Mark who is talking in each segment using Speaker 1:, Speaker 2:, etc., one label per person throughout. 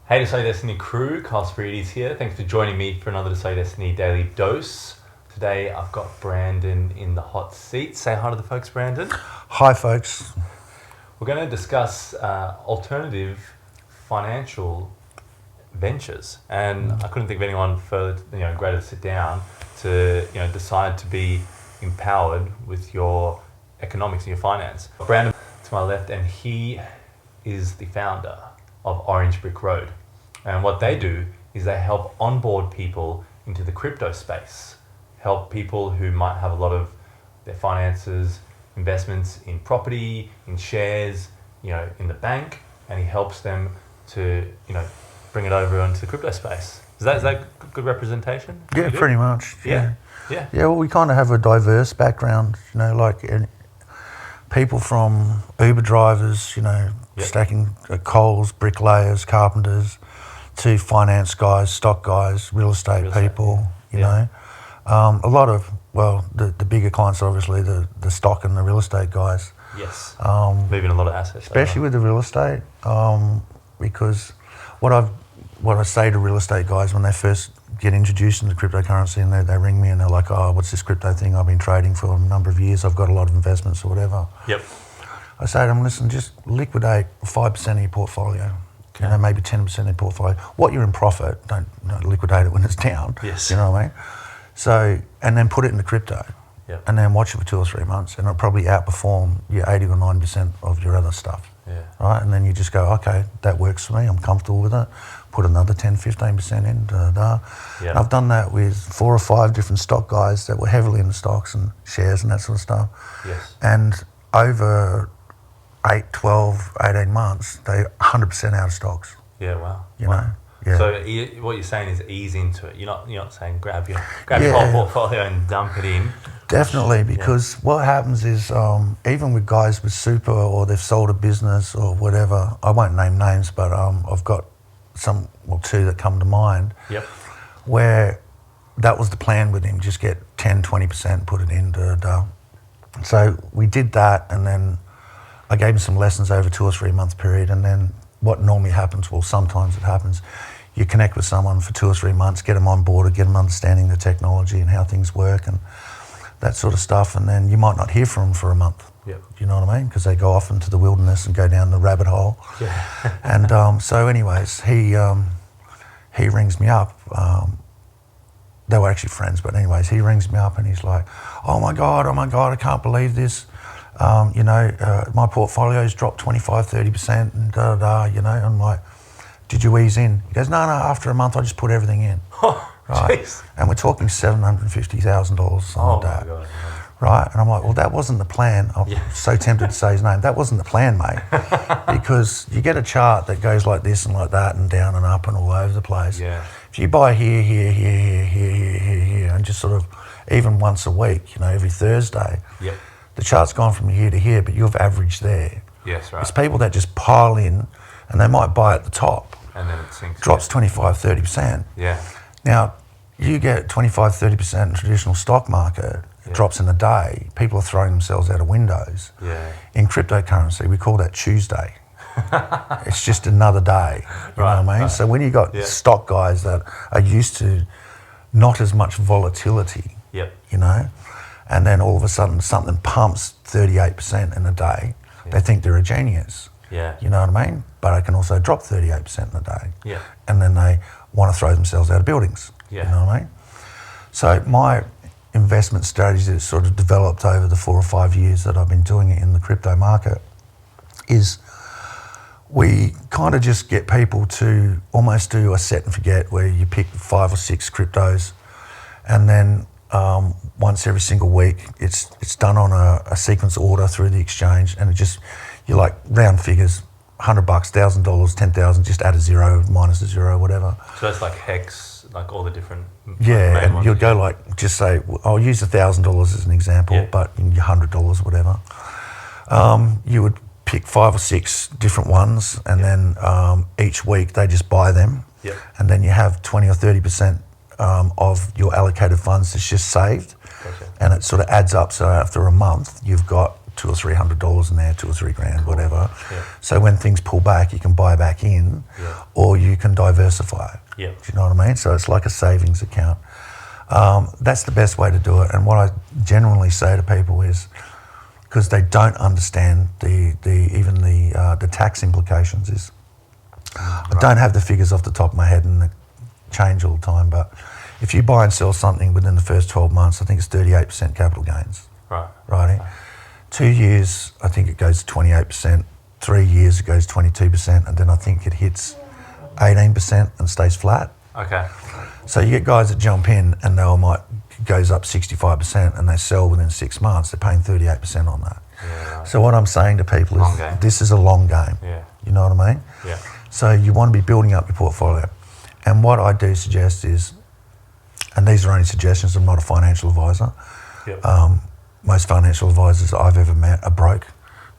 Speaker 1: Hey Decide Destiny crew, Carl Spirides here. Thanks for joining me for another Decide Destiny Daily Dose. Today I've got Brandon in the hot seat. Say hi to the folks, Brandon.
Speaker 2: Hi folks.
Speaker 1: We're going to discuss alternative financial ventures, and I couldn't think of anyone further, greater to sit down to decide to be empowered with your economics and your finance. Brandon to my left, and he is the founder of Orange Brick Road. And what they do is they help onboard people into the crypto space, help people who might have a lot of their finances, investments in property, in shares, in the bank, and he helps them to, bring it over into the crypto space. Is that good representation?
Speaker 2: Yeah, pretty much.
Speaker 1: Yeah.
Speaker 2: Yeah, well, we kind of have a diverse background, people from Uber drivers, stacking coals, bricklayers, carpenters, to finance guys, stock guys, real estate people, a lot of, the bigger clients are obviously the stock and the real estate guys.
Speaker 1: Yes, moving a lot of assets.
Speaker 2: Especially with the real estate, because what I say to real estate guys when they first get introduced into cryptocurrency and they ring me and they're like, oh, what's this crypto thing? I've been trading for a number of years. I've got a lot of investments or whatever.
Speaker 1: Yep.
Speaker 2: I say to them, listen, just liquidate 5% of your portfolio, maybe 10% of your portfolio. What you're in profit, don't liquidate it when it's down.
Speaker 1: Yes.
Speaker 2: You know what I mean? So, and then put it into crypto.
Speaker 1: Yep.
Speaker 2: And then watch it for 2 or 3 months and it'll probably outperform your 80 or 90% of your other stuff.
Speaker 1: Yeah.
Speaker 2: Right? And then you just go, okay, that works for me. I'm comfortable with it. Put another 10, 15% in.
Speaker 1: Yep.
Speaker 2: And I've done that with 4 or 5 different stock guys that were heavily into stocks and shares and that sort of stuff.
Speaker 1: Yes.
Speaker 2: And over 8, 12, 18 months, they're 100% out of stocks.
Speaker 1: Yeah, wow.
Speaker 2: You know? Yeah.
Speaker 1: So what you're saying is ease into it. You're not saying grab your whole portfolio and dump it in.
Speaker 2: Definitely, because what happens is even with guys with super or they've sold a business or whatever, I won't name names, but I've got some or 2 that come to mind.
Speaker 1: Yep.
Speaker 2: Where that was the plan with him, just get 10, 20%, put it in. So we did that, and then I gave him some lessons over 2 or 3 month period, and then what normally happens, well, sometimes it happens, you connect with someone for 2 or 3 months, get them on board, get them understanding the technology and how things work and that sort of stuff, and then you might not hear from them for a month.
Speaker 1: Yep.
Speaker 2: You know what I mean? Because they go off into the wilderness and go down the rabbit hole.
Speaker 1: Yeah.
Speaker 2: And so anyways, he rings me up. They were actually friends, but anyways, he rings me up and he's like, oh my God, I can't believe this. My portfolio's dropped 25, 30% and I'm like, did you ease in? He goes, no, after a month I just put everything in. Right?
Speaker 1: Jeez.
Speaker 2: And we're talking $750,000 on that.
Speaker 1: My God.
Speaker 2: Right? And I'm like, well, that wasn't the plan. I'm so tempted to say his name. That wasn't the plan, mate. Because you get a chart that goes like this and like that and down and up and all over the place.
Speaker 1: Yeah.
Speaker 2: If you buy here, and just sort of even once a week, every Thursday, the chart's gone from here to here, but you've averaged there.
Speaker 1: Yes, right.
Speaker 2: It's people that just pile in and they might buy at the top.
Speaker 1: And then it sinks.
Speaker 2: Drops 25, 30%.
Speaker 1: Yeah.
Speaker 2: Now, you get 25, 30% in traditional stock market, it drops in a day, people are throwing themselves out of windows.
Speaker 1: Yeah.
Speaker 2: In cryptocurrency, we call that Tuesday. It's just another day, you know what I mean? Right. So when you got stock guys that are used to not as much volatility, and then all of a sudden something pumps 38% in a day, they think they're a genius.
Speaker 1: Yeah.
Speaker 2: You know what I mean? But it can also drop 38% in a day.
Speaker 1: Yeah.
Speaker 2: And then they want to throw themselves out of buildings.
Speaker 1: Yeah.
Speaker 2: You know what I mean? So my investment strategy that's sort of developed over the 4 or 5 years that I've been doing it in the crypto market is we kind of just get people to almost do a set and forget where you pick 5 or 6 cryptos and then once every single week it's done on a sequence order through the exchange, and it just, you like round figures, $100, $1,000, 10,000, just add a 0, minus a 0, whatever.
Speaker 1: So that's like hex, like all the different.
Speaker 2: Yeah, and you'll go like, just say, I'll use $1,000 as an example, but in your $100, whatever. You would pick 5 or 6 different ones, and then each week they just buy them, and then you have 20 or 30% of your allocated funds that's just saved, and it sort of adds up. So after a month, you've got $200 or $300 in there, $2 or $3 grand, whatever.
Speaker 1: Yeah.
Speaker 2: So when things pull back, you can buy back in, or you can diversify.
Speaker 1: Yeah.
Speaker 2: Do you know what I mean? So it's like a savings account. That's the best way to do it. And what I generally say to people is, because they don't understand the tax implications, is I don't have the figures off the top of my head and they change all the time, but if you buy and sell something within the first 12 months, I think it's 38% capital gains.
Speaker 1: Right.
Speaker 2: Right. 2 years, I think it goes to 28%. 3 years, it goes 22%, and then I think it hits 18% and stays flat.
Speaker 1: Okay.
Speaker 2: So you get guys that jump in and goes up 65% and they sell within 6 months. They're paying 38% on that.
Speaker 1: Yeah, right.
Speaker 2: So what I'm saying to people is, this is a long game.
Speaker 1: Yeah.
Speaker 2: You know what I mean?
Speaker 1: Yeah.
Speaker 2: So you want to be building up your portfolio. And what I do suggest is, and these are only suggestions, I'm not a financial advisor.
Speaker 1: Yep.
Speaker 2: Most financial advisors I've ever met are broke.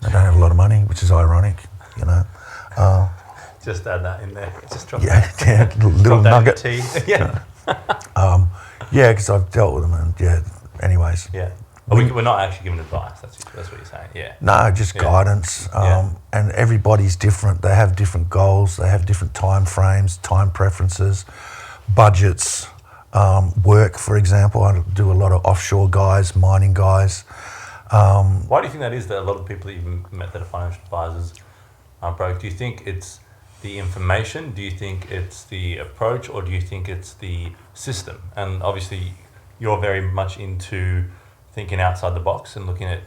Speaker 2: They don't have a lot of money, which is ironic, you know.
Speaker 1: Just add that in there. Just drop
Speaker 2: little nugget.
Speaker 1: Yeah.
Speaker 2: Yeah, because I've dealt with them, and anyways.
Speaker 1: Yeah. We're not actually giving advice. That's what you're saying. Yeah.
Speaker 2: No, just guidance. And everybody's different. They have different goals. They have different time frames, time preferences, budgets. Work, for example. I do a lot of offshore guys, mining guys.
Speaker 1: Why do you think that is, that a lot of people that you've met that are financial advisors are broke? Do you think it's the information? Do you think it's the approach? Or do you think it's the system? And obviously you're very much into thinking outside the box and looking at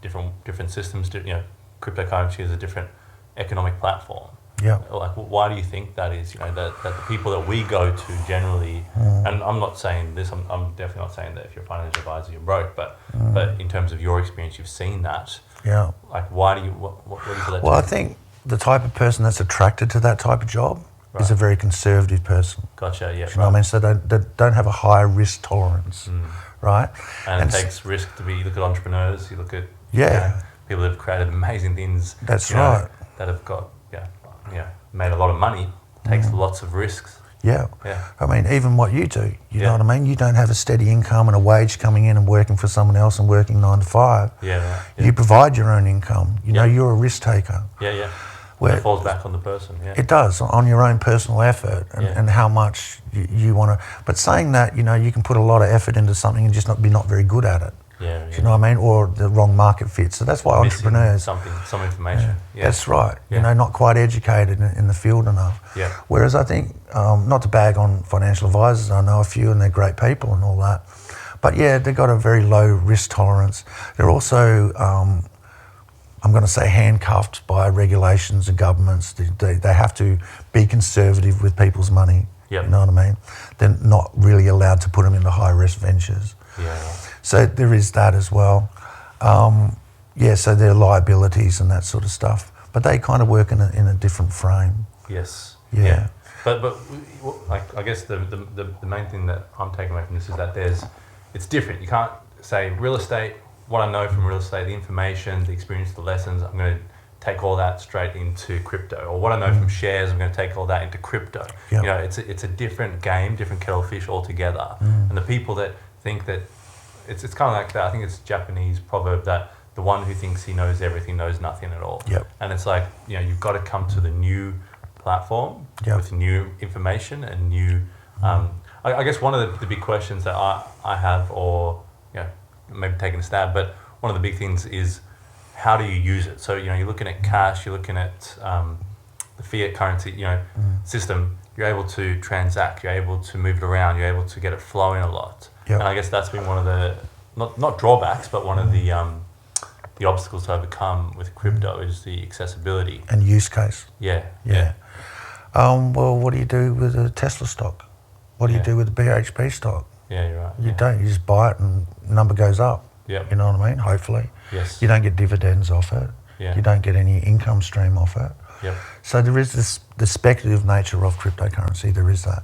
Speaker 1: different systems. Cryptocurrency is a different economic platform.
Speaker 2: Yeah.
Speaker 1: Like, why do you think that is? That the people that we go to generally, and I'm not saying this. I'm definitely not saying that if you're a financial advisor you're broke, but in terms of your experience, you've seen that.
Speaker 2: Yeah.
Speaker 1: Like, why do you? What do you feel that?
Speaker 2: Well, I think the type of person that's attracted to that type of job is a very conservative person.
Speaker 1: Gotcha. Yeah.
Speaker 2: You know what I mean? So they don't have a high risk tolerance, right?
Speaker 1: And it takes risk to be. You look at entrepreneurs. You look at people that have created amazing things.
Speaker 2: That's right.
Speaker 1: That have got made a lot of money. Takes lots of risks.
Speaker 2: Yeah.
Speaker 1: Yeah.
Speaker 2: I mean, even what you do, you know what I mean? You don't have a steady income and a wage coming in and working for someone else and working 9 to 5.
Speaker 1: Yeah. Right. Yeah.
Speaker 2: You provide your own income. You know, you're a risk taker.
Speaker 1: Yeah.
Speaker 2: Where
Speaker 1: it falls back on the person. Yeah.
Speaker 2: It does, on your own personal effort and how much you want to. But saying that, you can put a lot of effort into something and just not very good at it.
Speaker 1: Yeah.
Speaker 2: Do you know what I mean? Or the wrong market fit. So that's why entrepreneurs.
Speaker 1: Some information. Yeah.
Speaker 2: That's right. Yeah. Not quite educated in the field enough.
Speaker 1: Yeah.
Speaker 2: Whereas I think, not to bag on financial advisors, I know a few and they're great people and all that. But they've got a very low risk tolerance. They're also, I'm going to say, handcuffed by regulations and governments. They have to be conservative with people's money.
Speaker 1: Yep.
Speaker 2: You know what I mean? They're not really allowed to put them into high risk ventures.
Speaker 1: Yeah.
Speaker 2: So there is that as well. So there are liabilities and that sort of stuff. But they kind of work in a different frame.
Speaker 1: Yes.
Speaker 2: Yeah.
Speaker 1: But like, I guess the main thing that I'm taking away from this is that it's different. You can't say real estate, what I know from real estate, the information, the experience, the lessons, I'm going to take all that straight into crypto. Or what I know from shares, I'm going to take all that into crypto. Yep. It's a different game, different kettle of fish altogether. And the people that think that it's kind of like that. I think it's a Japanese proverb that the one who thinks he knows everything knows nothing at all.
Speaker 2: Yep.
Speaker 1: And it's like, you've got to come to the new platform with new information and new. I guess one of the big questions that I have, or maybe taking a stab, but one of the big things is, how do you use it? So you're looking at cash, you're looking at the fiat currency, system. You're able to transact, you're able to move it around, you're able to get it flowing a lot.
Speaker 2: Yep.
Speaker 1: And I guess that's been one of the not drawbacks, but one of the obstacles to overcome with crypto is the accessibility
Speaker 2: and use case.
Speaker 1: Yeah.
Speaker 2: Well, what do you do with a Tesla stock? What do you do with the BHP stock?
Speaker 1: Yeah, you're right.
Speaker 2: You don't. You just buy it and the number goes up.
Speaker 1: Yeah.
Speaker 2: You know what I mean? Hopefully.
Speaker 1: Yes.
Speaker 2: You don't get dividends off it.
Speaker 1: Yeah.
Speaker 2: You don't get any income stream off it.
Speaker 1: Yep.
Speaker 2: So there is the speculative nature of cryptocurrency. There is that.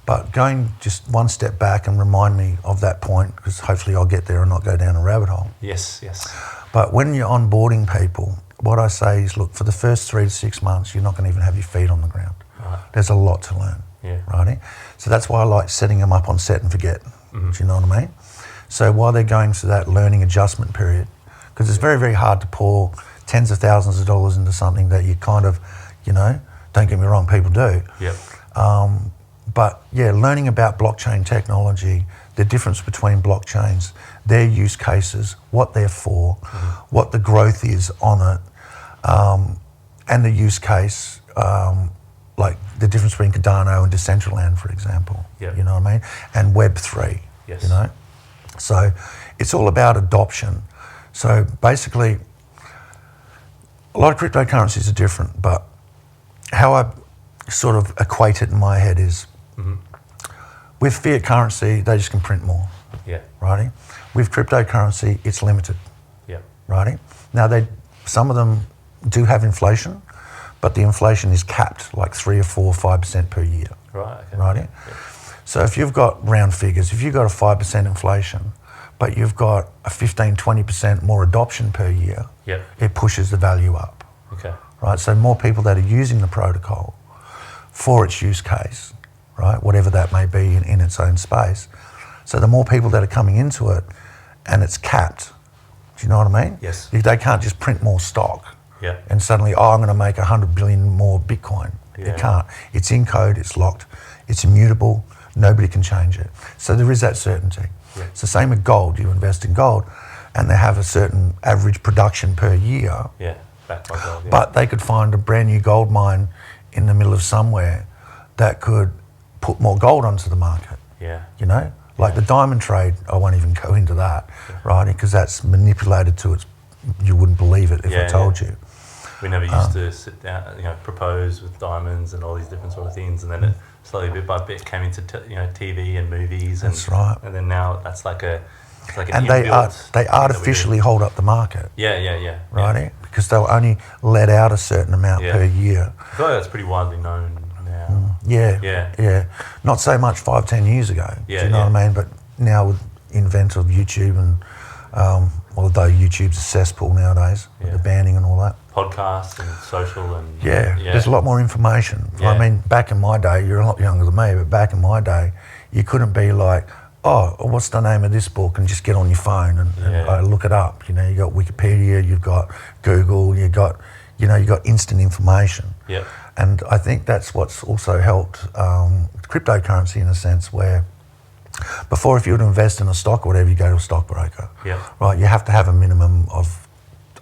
Speaker 2: But going just one step back and remind me of that point, because hopefully I'll get there and not go down a rabbit hole.
Speaker 1: Yes.
Speaker 2: But when you're onboarding people, what I say is, look, for the first 3 to 6 months, you're not going to even have your feet on the ground.
Speaker 1: Right.
Speaker 2: There's a lot to learn.
Speaker 1: Yeah.
Speaker 2: Righty? So that's why I like setting them up on set and forget. Do you know what I mean? So while they're going through that learning adjustment period, Because it's very, very hard to pour tens of thousands of dollars into something that you kind of, don't get me wrong, people do.
Speaker 1: Yep.
Speaker 2: But yeah, learning about blockchain technology, the difference between blockchains, their use cases, what they're for, what the growth is on it, and the use case, like the difference between Cardano and Decentraland, for example.
Speaker 1: Yep.
Speaker 2: You know what I mean? And Web3.
Speaker 1: Yes.
Speaker 2: So it's all about adoption. So basically, a lot of cryptocurrencies are different, but how I sort of equate it in my head is with fiat currency, they just can print more.
Speaker 1: Yeah.
Speaker 2: Righty? With cryptocurrency, it's limited.
Speaker 1: Yeah.
Speaker 2: Righty? Now, some of them do have inflation, but the inflation is capped like 3 or 4 or 5% per year.
Speaker 1: Right. Okay.
Speaker 2: Righty?
Speaker 1: Yeah.
Speaker 2: So if you've got round figures, if you've got a 5% inflation, but you've got a 15, 20% more adoption per year,
Speaker 1: Yep.
Speaker 2: it pushes the value up.
Speaker 1: Okay.
Speaker 2: Right? So more people that are using the protocol for its use case, right? Whatever that may be in its own space. So the more people that are coming into it, and it's capped. Do you know what I mean?
Speaker 1: Yes.
Speaker 2: They can't just print more stock
Speaker 1: Yeah.
Speaker 2: and suddenly, I'm going to make 100 billion more Bitcoin.
Speaker 1: Yeah.
Speaker 2: It can't. It's in code, it's locked, it's immutable, nobody can change it. So there is that certainty.
Speaker 1: Yeah.
Speaker 2: It's the same with gold. You invest in gold and they have a certain average production per year,
Speaker 1: Yeah. Backed by gold. Yeah.
Speaker 2: but they could find a brand new gold mine in the middle of somewhere that could put more gold onto the market.
Speaker 1: Yeah.
Speaker 2: Like the diamond trade, I won't even go into that, right? Because that's manipulated to its, you wouldn't believe it if I told you.
Speaker 1: We never used to sit down, propose with diamonds and all these different sort of things, and then it slowly, bit by bit, came into TV and movies. And,
Speaker 2: That's right.
Speaker 1: And then now that's like an
Speaker 2: And they artificially hold up the market,
Speaker 1: Yeah.
Speaker 2: righty? Because they'll only let out a certain amount per year.
Speaker 1: I feel like that's pretty widely known now.
Speaker 2: Yeah. Not so much 5-10 years ago.
Speaker 1: Yeah,
Speaker 2: do you know what I mean? But now with the invent of YouTube and, although YouTube's a cesspool nowadays with the banning and all that.
Speaker 1: Podcasts and social and...
Speaker 2: There's a lot more information.
Speaker 1: Yeah.
Speaker 2: I mean, back in my day, you're a lot younger than me, but back in my day, you couldn't be like, oh, what's the name of this book, and just get on your phone and look it up. You got Wikipedia, you've got Google, you've got instant information.
Speaker 1: Yeah.
Speaker 2: And I think that's what's also helped cryptocurrency in a sense where before, if you were to invest in a stock or whatever, you go to a stockbroker.
Speaker 1: Yeah.
Speaker 2: Right, you have to have a minimum of,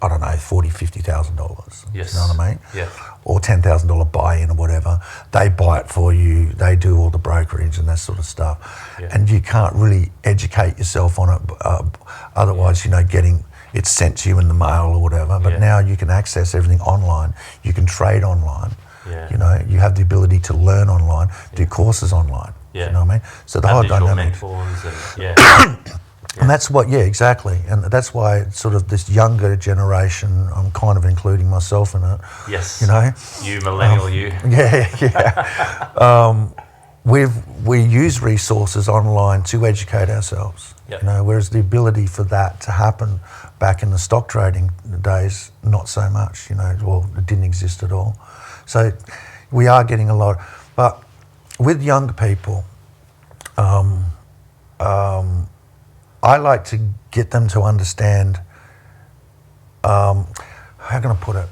Speaker 2: I don't know, $40,000, $50,000.
Speaker 1: Yes.
Speaker 2: You know what I mean?
Speaker 1: Yeah.
Speaker 2: Or $10,000 buy-in or whatever. They buy it for you. They do all the brokerage and that sort of stuff.
Speaker 1: Yeah.
Speaker 2: And you can't really educate yourself on it. Otherwise, getting it sent to you in the mail or whatever. But now you can access everything online. You can trade online.
Speaker 1: Yeah.
Speaker 2: You have the ability to learn online, do courses online.
Speaker 1: Yeah.
Speaker 2: You know what I mean? So the
Speaker 1: Have
Speaker 2: whole
Speaker 1: digital
Speaker 2: dynamic.
Speaker 1: mentors and
Speaker 2: And that's what, exactly. And that's why sort of this younger generation, I'm kind of including myself in it.
Speaker 1: Yes.
Speaker 2: You
Speaker 1: millennial you.
Speaker 2: Yeah. We use resources online to educate ourselves.
Speaker 1: Yep.
Speaker 2: Whereas the ability for that to happen back in the stock trading days, not so much. Well, it didn't exist at all. So we are getting a lot, but with younger people, I like to get them to understand, how can I put it?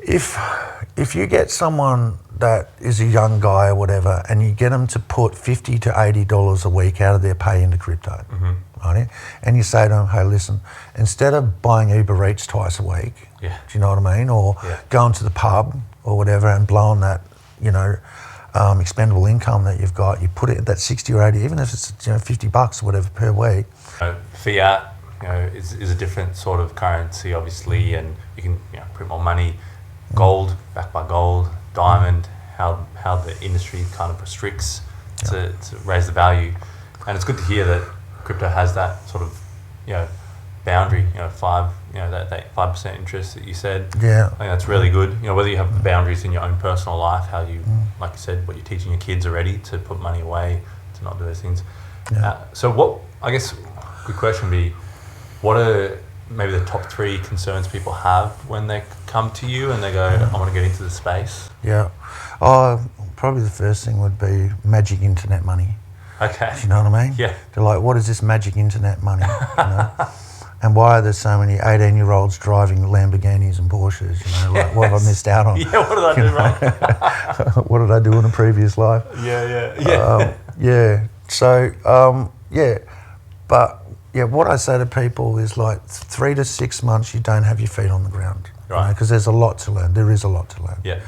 Speaker 2: If you get someone that is a young guy or whatever, and you get them to put $50 to $80 a week out of their pay into crypto, right? And you say to them, hey, listen, instead of buying Uber Eats twice a week, do you know what I mean? Or going to the pub or whatever and blowing that, expendable income that you've got, you put it at that 60 or 80, even if it's $50 or whatever per week.
Speaker 1: Fiat, is a different sort of currency, obviously, and you can print more money. Gold, backed by gold, diamond, how the industry kind of restricts to raise the value, and it's good to hear that crypto has that sort of boundary, that 5% interest that you said.
Speaker 2: Yeah.
Speaker 1: I think that's really good. Whether you have boundaries in your own personal life, how you, like you said, what you're teaching your kids already to put money away, to not do those things.
Speaker 2: Yeah.
Speaker 1: So what, I guess, good question would be, what are maybe the top 3 concerns people have when they come to you and they go, I want to get into the space?
Speaker 2: Yeah. Probably the first thing would be magic internet money.
Speaker 1: Okay.
Speaker 2: Do you know what I mean?
Speaker 1: Yeah.
Speaker 2: They're like, what is this magic internet money? And why are there so many 18-year-olds driving Lamborghinis and Porsches? Like, what have I missed out on?
Speaker 1: Yeah, what did I do wrong?
Speaker 2: What did I do in a previous life?
Speaker 1: Yeah.
Speaker 2: So, but what I say to people is like 3 to 6 months you don't have your feet on the ground.
Speaker 1: Right.
Speaker 2: Because there's a lot to learn. There is a lot to learn.
Speaker 1: Yeah.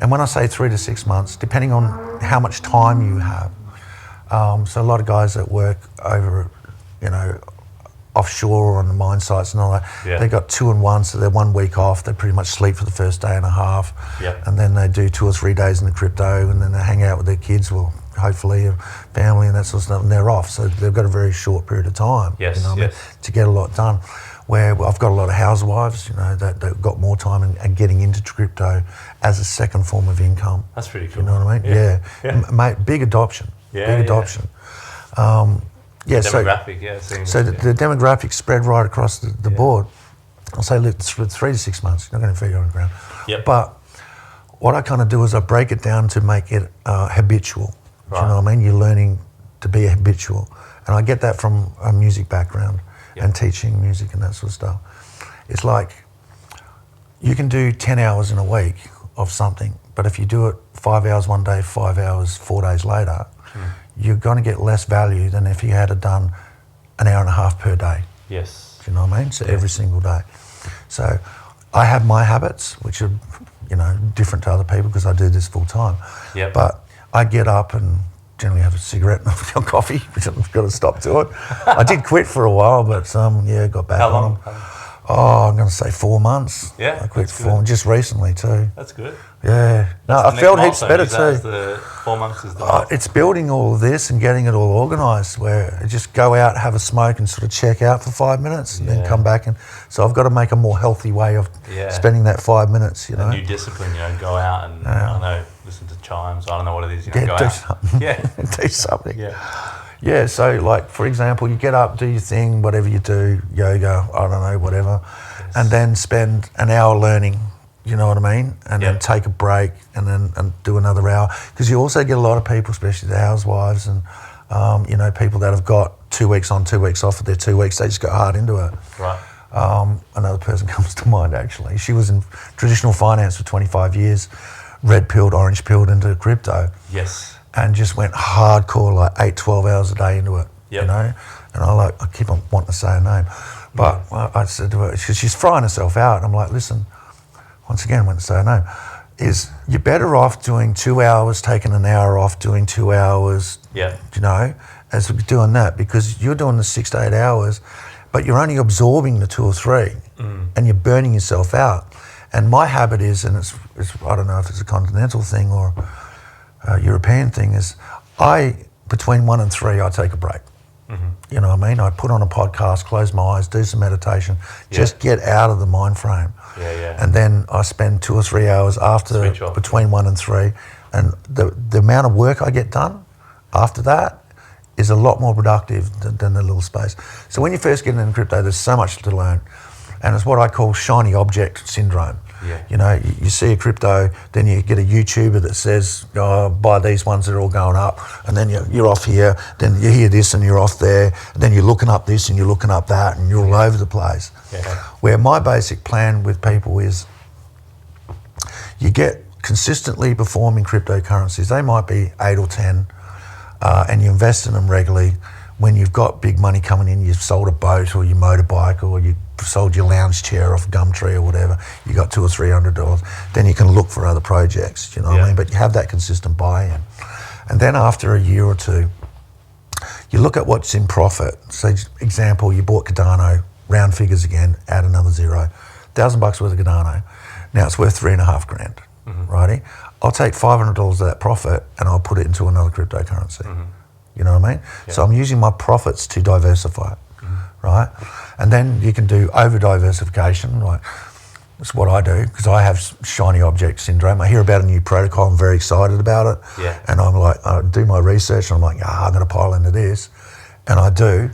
Speaker 2: And when I say 3 to 6 months, depending on how much time you have, so a lot of guys that work over, offshore on the mine sites and all that, they got 2 and 1, so they're 1 week off. They pretty much sleep for the first day and a half, and then they do 2 or 3 days in the crypto, and then they hang out with their kids, well, hopefully, family and that sort of stuff, and they're off. So they've got a very short period of time, to get a lot done. Where I've got a lot of housewives, that got more time and getting into crypto as a second form of income.
Speaker 1: That's pretty cool.
Speaker 2: You know what I mean? Yeah. Mate, big adoption. Big adoption.
Speaker 1: Demographic,
Speaker 2: So the demographics spread right across the board. I'll say, look, for 3 to 6 months, you're not going to feed on the ground.
Speaker 1: Yep.
Speaker 2: But what I kind of do is I break it down to make it habitual.
Speaker 1: Right.
Speaker 2: Do you know what I mean? You're learning to be habitual. And I get that from a music background and teaching music and that sort of stuff. It's like you can do 10 hours in a week of something, but if you do it 5 hours one day, 5 hours 4 days later, you're going to get less value than if you had done an hour and a half per day.
Speaker 1: Yes.
Speaker 2: Do you know what I mean? So every single day. So I have my habits, which are, different to other people because I do this full time.
Speaker 1: Yep.
Speaker 2: But I get up and generally have a cigarette and a coffee, which I've got to stop doing. I did quit for a while, but got back on them. Oh, I'm going to say 4 months.
Speaker 1: Yeah,
Speaker 2: I quit just recently too.
Speaker 1: That's good.
Speaker 2: Yeah. No, I felt heaps better too.
Speaker 1: The 4 months is the
Speaker 2: it's building all of this and getting it all organised where I just go out, have a smoke and sort of check out for 5 minutes and then come back. And so I've got to make a more healthy way of spending that 5 minutes,
Speaker 1: A new discipline, go out and, I don't know, listen to chimes. I don't know what it is, go out.
Speaker 2: Something. Do something.
Speaker 1: Yeah,
Speaker 2: so like, for example, you get up, do your thing, whatever you do, yoga, I don't know, whatever, and then spend an hour learning, you know what I mean? And then take a break and then do another hour. Because you also get a lot of people, especially the housewives and, people that have got 2 weeks on, 2 weeks off of their 2 weeks, they just go hard into it.
Speaker 1: Right.
Speaker 2: Another person comes to mind, actually. She was in traditional finance for 25 years, red-pilled, orange-pilled into crypto.
Speaker 1: Yes.
Speaker 2: And just went hardcore, like 8, 12 hours a day into it, And I keep on wanting to say her name. But I said to her, because she's frying herself out. I'm like, listen, once again, I went to say her name, is you're better off doing 2 hours, taking an hour off, doing 2 hours, as doing that, because you're doing the 6 to 8 hours, but you're only absorbing the 2 or 3 and you're burning yourself out. And my habit is, and it's I don't know if it's a continental thing or European thing, is between 1 and 3 I take a break. You know what I mean? I put on a podcast, close my eyes, do some meditation, just get out of the mind frame. And then I spend 2 or 3 hours after, between 1 and 3, and the amount of work I get done after that is a lot more productive than the little space. So when you first get into crypto, there's so much to learn, and it's what I call shiny object syndrome. You see a crypto, then you get a YouTuber that says, buy these ones that are all going up, and then you're off here, then you hear this and you're off there, and then you're looking up this and you're looking up that, and you're all over the place. Where my basic plan with people is you get consistently performing cryptocurrencies. They might be 8 or 10, and you invest in them regularly. When you've got big money coming in, you've sold a boat or your motorbike, or you sold your lounge chair off Gumtree or whatever, you got $200 or $300, then you can look for other projects, you know what I mean? But you have that consistent buy-in. And then after a year or two, you look at what's in profit. So example, you bought Cardano, round figures again, add another zero, $1,000 worth of Cardano. Now it's worth $3,500, righty? I'll take $500 of that profit and I'll put it into another cryptocurrency. You know what I mean? So I'm using my profits to diversify, right? And then you can do over diversification, like that's what I do, because I have shiny object syndrome. I hear about a new protocol, I'm very excited about it, and I'm like, I do my research and I'm like, I'm going to pile into this, and I do,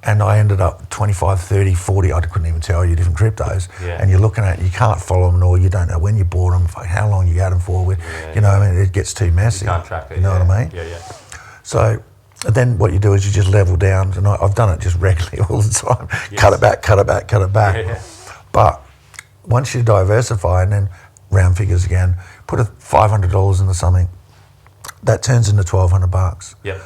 Speaker 2: and I ended up 25, 30, 40, I couldn't even tell you, different cryptos, and you're looking at it, you can't follow them or you don't know when you bought them, how long you had them for, you know what I mean, it gets too messy.
Speaker 1: You can't track it.
Speaker 2: You know what I mean? So And then what you do is you just level down, and I've done it just regularly all the time.
Speaker 1: Yes.
Speaker 2: Cut it back.
Speaker 1: Yeah.
Speaker 2: But once you diversify, and then round figures again, put $500 into something, that turns into $1,200.
Speaker 1: Yep.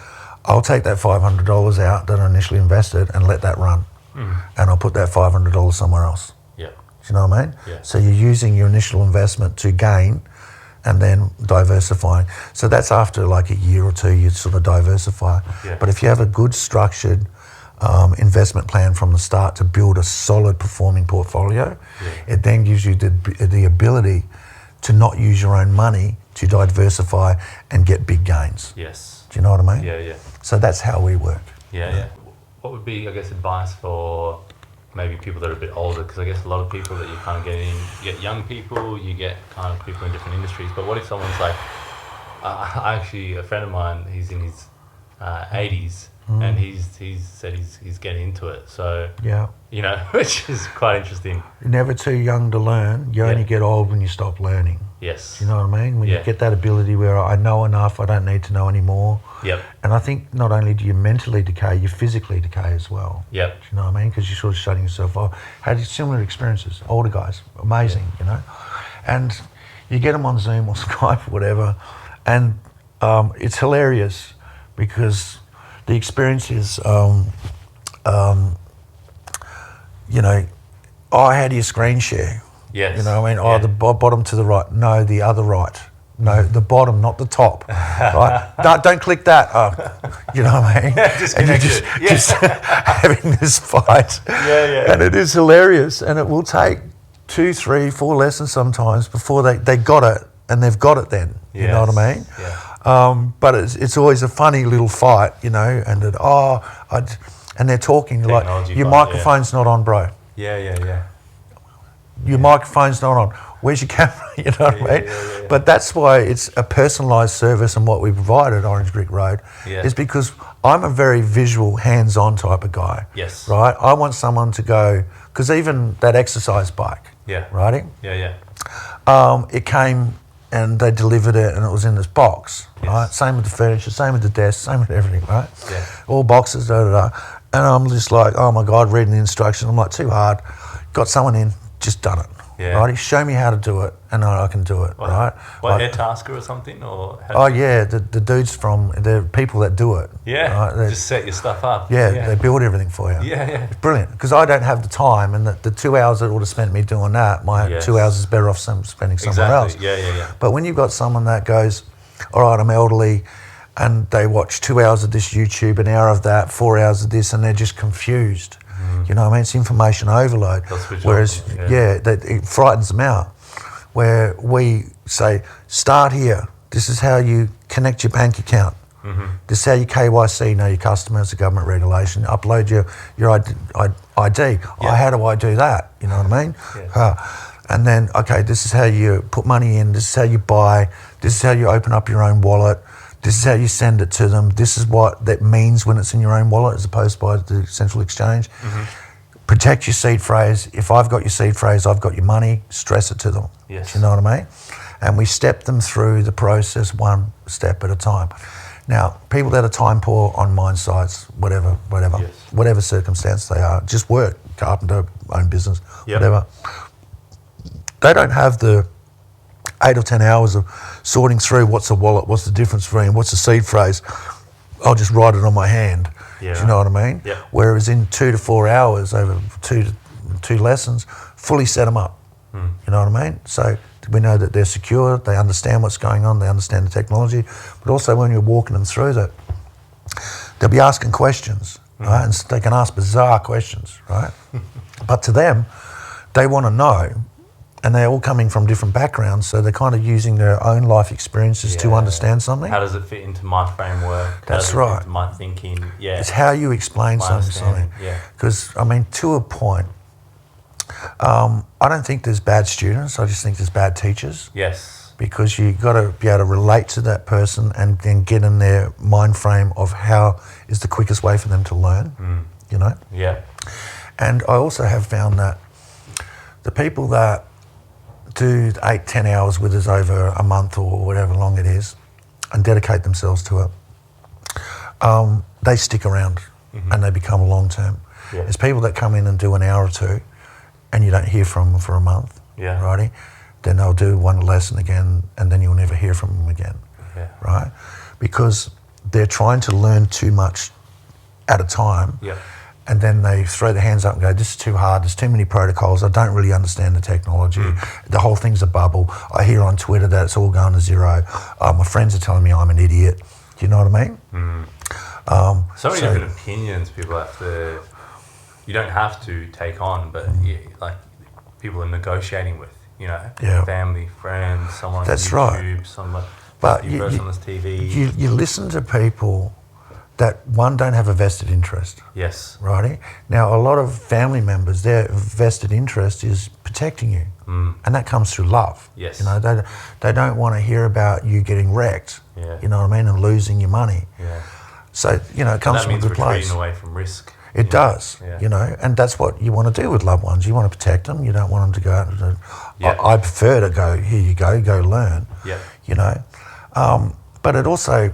Speaker 2: I'll take that $500 out that I initially invested and let that run. And I'll put that $500 somewhere else.
Speaker 1: Yep.
Speaker 2: Do you know what I mean?
Speaker 1: Yeah.
Speaker 2: So you're using your initial investment to gain and then diversifying. So that's after like a year or two, you sort of diversify.
Speaker 1: Yeah.
Speaker 2: But if you have a good structured investment plan from the start to build a solid performing portfolio, it then gives you the ability to not use your own money to diversify and get big gains.
Speaker 1: Yes.
Speaker 2: Do you know what I mean?
Speaker 1: Yeah.
Speaker 2: So that's how we work.
Speaker 1: Yeah. What would be, I guess, advice for maybe people that are a bit older? Because I guess a lot of people that you kind of get in, you get young people, you get kind of people in different industries. But what if someone's like, actually, a friend of mine, he's in his 80s, and he's said he's getting into it. So
Speaker 2: Yeah.
Speaker 1: you know, which is quite interesting.
Speaker 2: You're never too young to learn. You only get old when you stop learning.
Speaker 1: Yes.
Speaker 2: Do you know what I mean? When
Speaker 1: Yeah.
Speaker 2: you get that ability where I know enough, I don't need to know anymore.
Speaker 1: Yep.
Speaker 2: And I think not only do you mentally decay, you physically decay as well.
Speaker 1: Yep.
Speaker 2: Do you know what I mean? Because you're sort of shutting yourself off. Had similar experiences, older guys, amazing, you know. And you get them on Zoom or Skype or whatever, and it's hilarious because the experience is, you know, how do you screen share?
Speaker 1: Yes.
Speaker 2: You know what I mean? The bottom to the right. No, the other right. No, the bottom, not the top. Right? No, don't click that. You know what I mean? And you're just having this fight.
Speaker 1: Yeah.
Speaker 2: And it is hilarious. And it will take 2, 3, 4 lessons sometimes before they got it, and they've got it then. You know what I mean?
Speaker 1: Yeah.
Speaker 2: But it's always a funny little fight, you know, and and they're talking like, your microphone's not on, bro.
Speaker 1: Yeah.
Speaker 2: Your microphone's not on. Where's your camera? You know what I mean?
Speaker 1: Yeah.
Speaker 2: But that's why it's a personalised service, and what we provide at Orange Brick Road is because I'm a very visual, hands-on type of guy.
Speaker 1: Yes.
Speaker 2: Right? I want someone to go, because even that exercise bike, right? It came and they delivered it and it was in this box, right? Same with the furniture, same with the desk, same with everything, right?
Speaker 1: Yeah.
Speaker 2: All boxes, And I'm just like, oh my God, reading the instructions. I'm like, too hard. Got someone in, just done it.
Speaker 1: Yeah.
Speaker 2: Right? Show me how to do it and I can do it, right?
Speaker 1: What, AirTasker or something? Or
Speaker 2: the dudes from, the people that do it.
Speaker 1: Yeah,
Speaker 2: right?
Speaker 1: just set your stuff up.
Speaker 2: Yeah, they build everything for you.
Speaker 1: Yeah.
Speaker 2: It's brilliant, because I don't have the time, and the 2 hours that would have spent me doing that, my 2 hours is better off spending somewhere else.
Speaker 1: Yeah.
Speaker 2: But when you've got someone that goes, all right, I'm elderly, and they watch 2 hours of this YouTube, an hour of that, 4 hours of this, and they're just confused. You know what I mean? It's information overload. Whereas, it frightens them out. Where we say, start here. This is how you connect your bank account. This is how you KYC, know your customers, the government regulation. Upload your ID. How do I do that? You know what I mean? And then, okay, this is how you put money in. This is how you buy. This is how you open up your own wallet. This is how you send it to them. This is what that means when it's in your own wallet as opposed to by the central exchange. Protect your seed phrase. If I've got your seed phrase, I've got your money, stress it to them.
Speaker 1: Yes.
Speaker 2: Do you know what I mean? And we step them through the process one step at a time. Now, people that are time poor on mine sites, whatever circumstance they are, just work, carpenter, own business, whatever. They don't have the 8 or 10 hours of sorting through what's a wallet, what's the difference between, what's a seed phrase. I'll just write it on my hand.
Speaker 1: Yeah.
Speaker 2: Do you know what I mean?
Speaker 1: Yeah.
Speaker 2: Whereas in 2 to 4 hours over two lessons, fully set them up. You know what I mean? So we know that they're secure, they understand what's going on, they understand the technology, but also when you're walking them through that, they'll be asking questions, right? And they can ask bizarre questions, right? But to them, they want to know, and they're all coming from different backgrounds, so they're kind of using their own life experiences to understand something.
Speaker 1: How does it fit into my framework?
Speaker 2: That's
Speaker 1: How does it fit
Speaker 2: right.
Speaker 1: into my thinking. Yeah.
Speaker 2: It's how you explain something.
Speaker 1: Yeah.
Speaker 2: Because, I mean, to a point, I don't think there's bad students, I just think there's bad teachers.
Speaker 1: Yes.
Speaker 2: Because you've got to be able to relate to that person and then get in their mind frame of how is the quickest way for them to learn, you know?
Speaker 1: Yeah.
Speaker 2: And I also have found that the people that do 8, 10 hours with us over a month or whatever long it is and dedicate themselves to it, they stick around and they become long term.
Speaker 1: Yeah.
Speaker 2: There's people that come in and do an hour or two and you don't hear from them for a month,
Speaker 1: Yeah.
Speaker 2: righty? Then they'll do one lesson again and then you'll never hear from them again,
Speaker 1: Yeah.
Speaker 2: right? Because they're trying to learn too much at a time.
Speaker 1: Yeah.
Speaker 2: And then they throw their hands up and go, this is too hard, there's too many protocols, I don't really understand the technology, the whole thing's a bubble, I hear on Twitter that it's all going to zero, my friends are telling me I'm an idiot, do you know what I mean?
Speaker 1: So many different opinions people have to, you don't have to take on, but like people are negotiating with, you know,
Speaker 2: Yeah.
Speaker 1: family, friends, someone on
Speaker 2: That's
Speaker 1: YouTube,
Speaker 2: right.
Speaker 1: someone,
Speaker 2: But
Speaker 1: you person on this TV.
Speaker 2: you listen to people that, one, don't have a vested interest,
Speaker 1: Yes.
Speaker 2: righty? Now, a lot of family members, their vested interest is protecting you, and that comes through love.
Speaker 1: Yes.
Speaker 2: You know, they don't want to hear about you getting wrecked,
Speaker 1: Yeah.
Speaker 2: you know what I mean, and losing your money.
Speaker 1: Yeah.
Speaker 2: So, you know, it comes
Speaker 1: That
Speaker 2: from a
Speaker 1: means
Speaker 2: good place.
Speaker 1: retreating away from risk.
Speaker 2: It does,
Speaker 1: Yeah.
Speaker 2: you know, and that's what you want to do with loved ones. You want to protect them. You don't want them to go out and
Speaker 1: Yeah.
Speaker 2: I prefer to go, here you go learn,
Speaker 1: Yeah.
Speaker 2: you know. But it also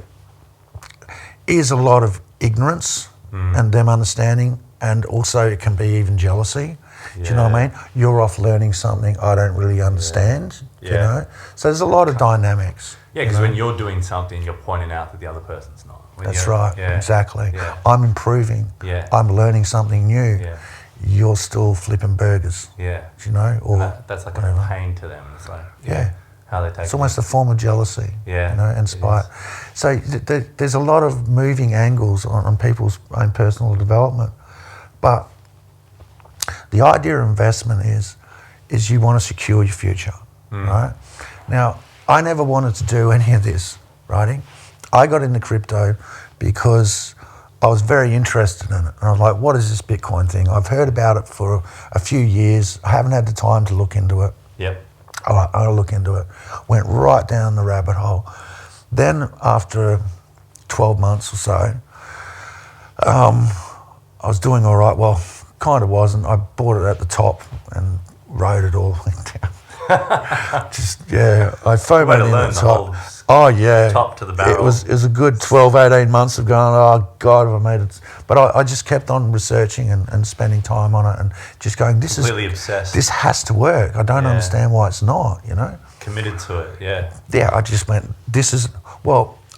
Speaker 2: is a lot of ignorance and them understanding, and also it can be even jealousy. Do you know what I
Speaker 1: Yeah.
Speaker 2: mean? You're off learning something I don't really understand, you
Speaker 1: Yeah.
Speaker 2: know. So there's a lot of dynamics.
Speaker 1: Yeah, because when you're doing something, you're pointing out that the other person's not. When
Speaker 2: That's
Speaker 1: you're-
Speaker 2: right,
Speaker 1: yeah.
Speaker 2: exactly.
Speaker 1: Yeah.
Speaker 2: I'm improving.
Speaker 1: Yeah.
Speaker 2: I'm learning something new.
Speaker 1: Yeah.
Speaker 2: You're still flipping burgers,
Speaker 1: Yeah.
Speaker 2: you know, or
Speaker 1: That's like
Speaker 2: whatever.
Speaker 1: a pain to them. It's like
Speaker 2: Yeah.
Speaker 1: how they take
Speaker 2: It's almost a form of jealousy,
Speaker 1: Yeah,
Speaker 2: you know, and
Speaker 1: it
Speaker 2: spite.
Speaker 1: is.
Speaker 2: So there's a lot of moving angles on people's own personal development. But the idea of investment is you want to secure your future, right? Now, I never wanted to do any of this, righty? I got into crypto because I was very interested in it. And I was like, what is this Bitcoin thing? I've heard about it for a few years. I haven't had the time to look into it.
Speaker 1: Yep.
Speaker 2: All right, I'll look into it. Went right down the rabbit hole. Then after 12 months or so, I was doing all right. Well, kind of wasn't. I bought it at the top and rode it all the way down. Just, yeah, I
Speaker 1: Way
Speaker 2: FOMO'd
Speaker 1: to
Speaker 2: in
Speaker 1: learn
Speaker 2: the
Speaker 1: the
Speaker 2: top.
Speaker 1: whole
Speaker 2: Oh, yeah.
Speaker 1: top to the barrel.
Speaker 2: It was a good 12, 18 months of going, oh, God, have I made it. But I just kept on researching and spending time on it and just going,
Speaker 1: Completely obsessed.
Speaker 2: this has to work. I don't
Speaker 1: Yeah.
Speaker 2: understand why it's not, you know?
Speaker 1: Committed to it. Yeah.
Speaker 2: Yeah, I just went,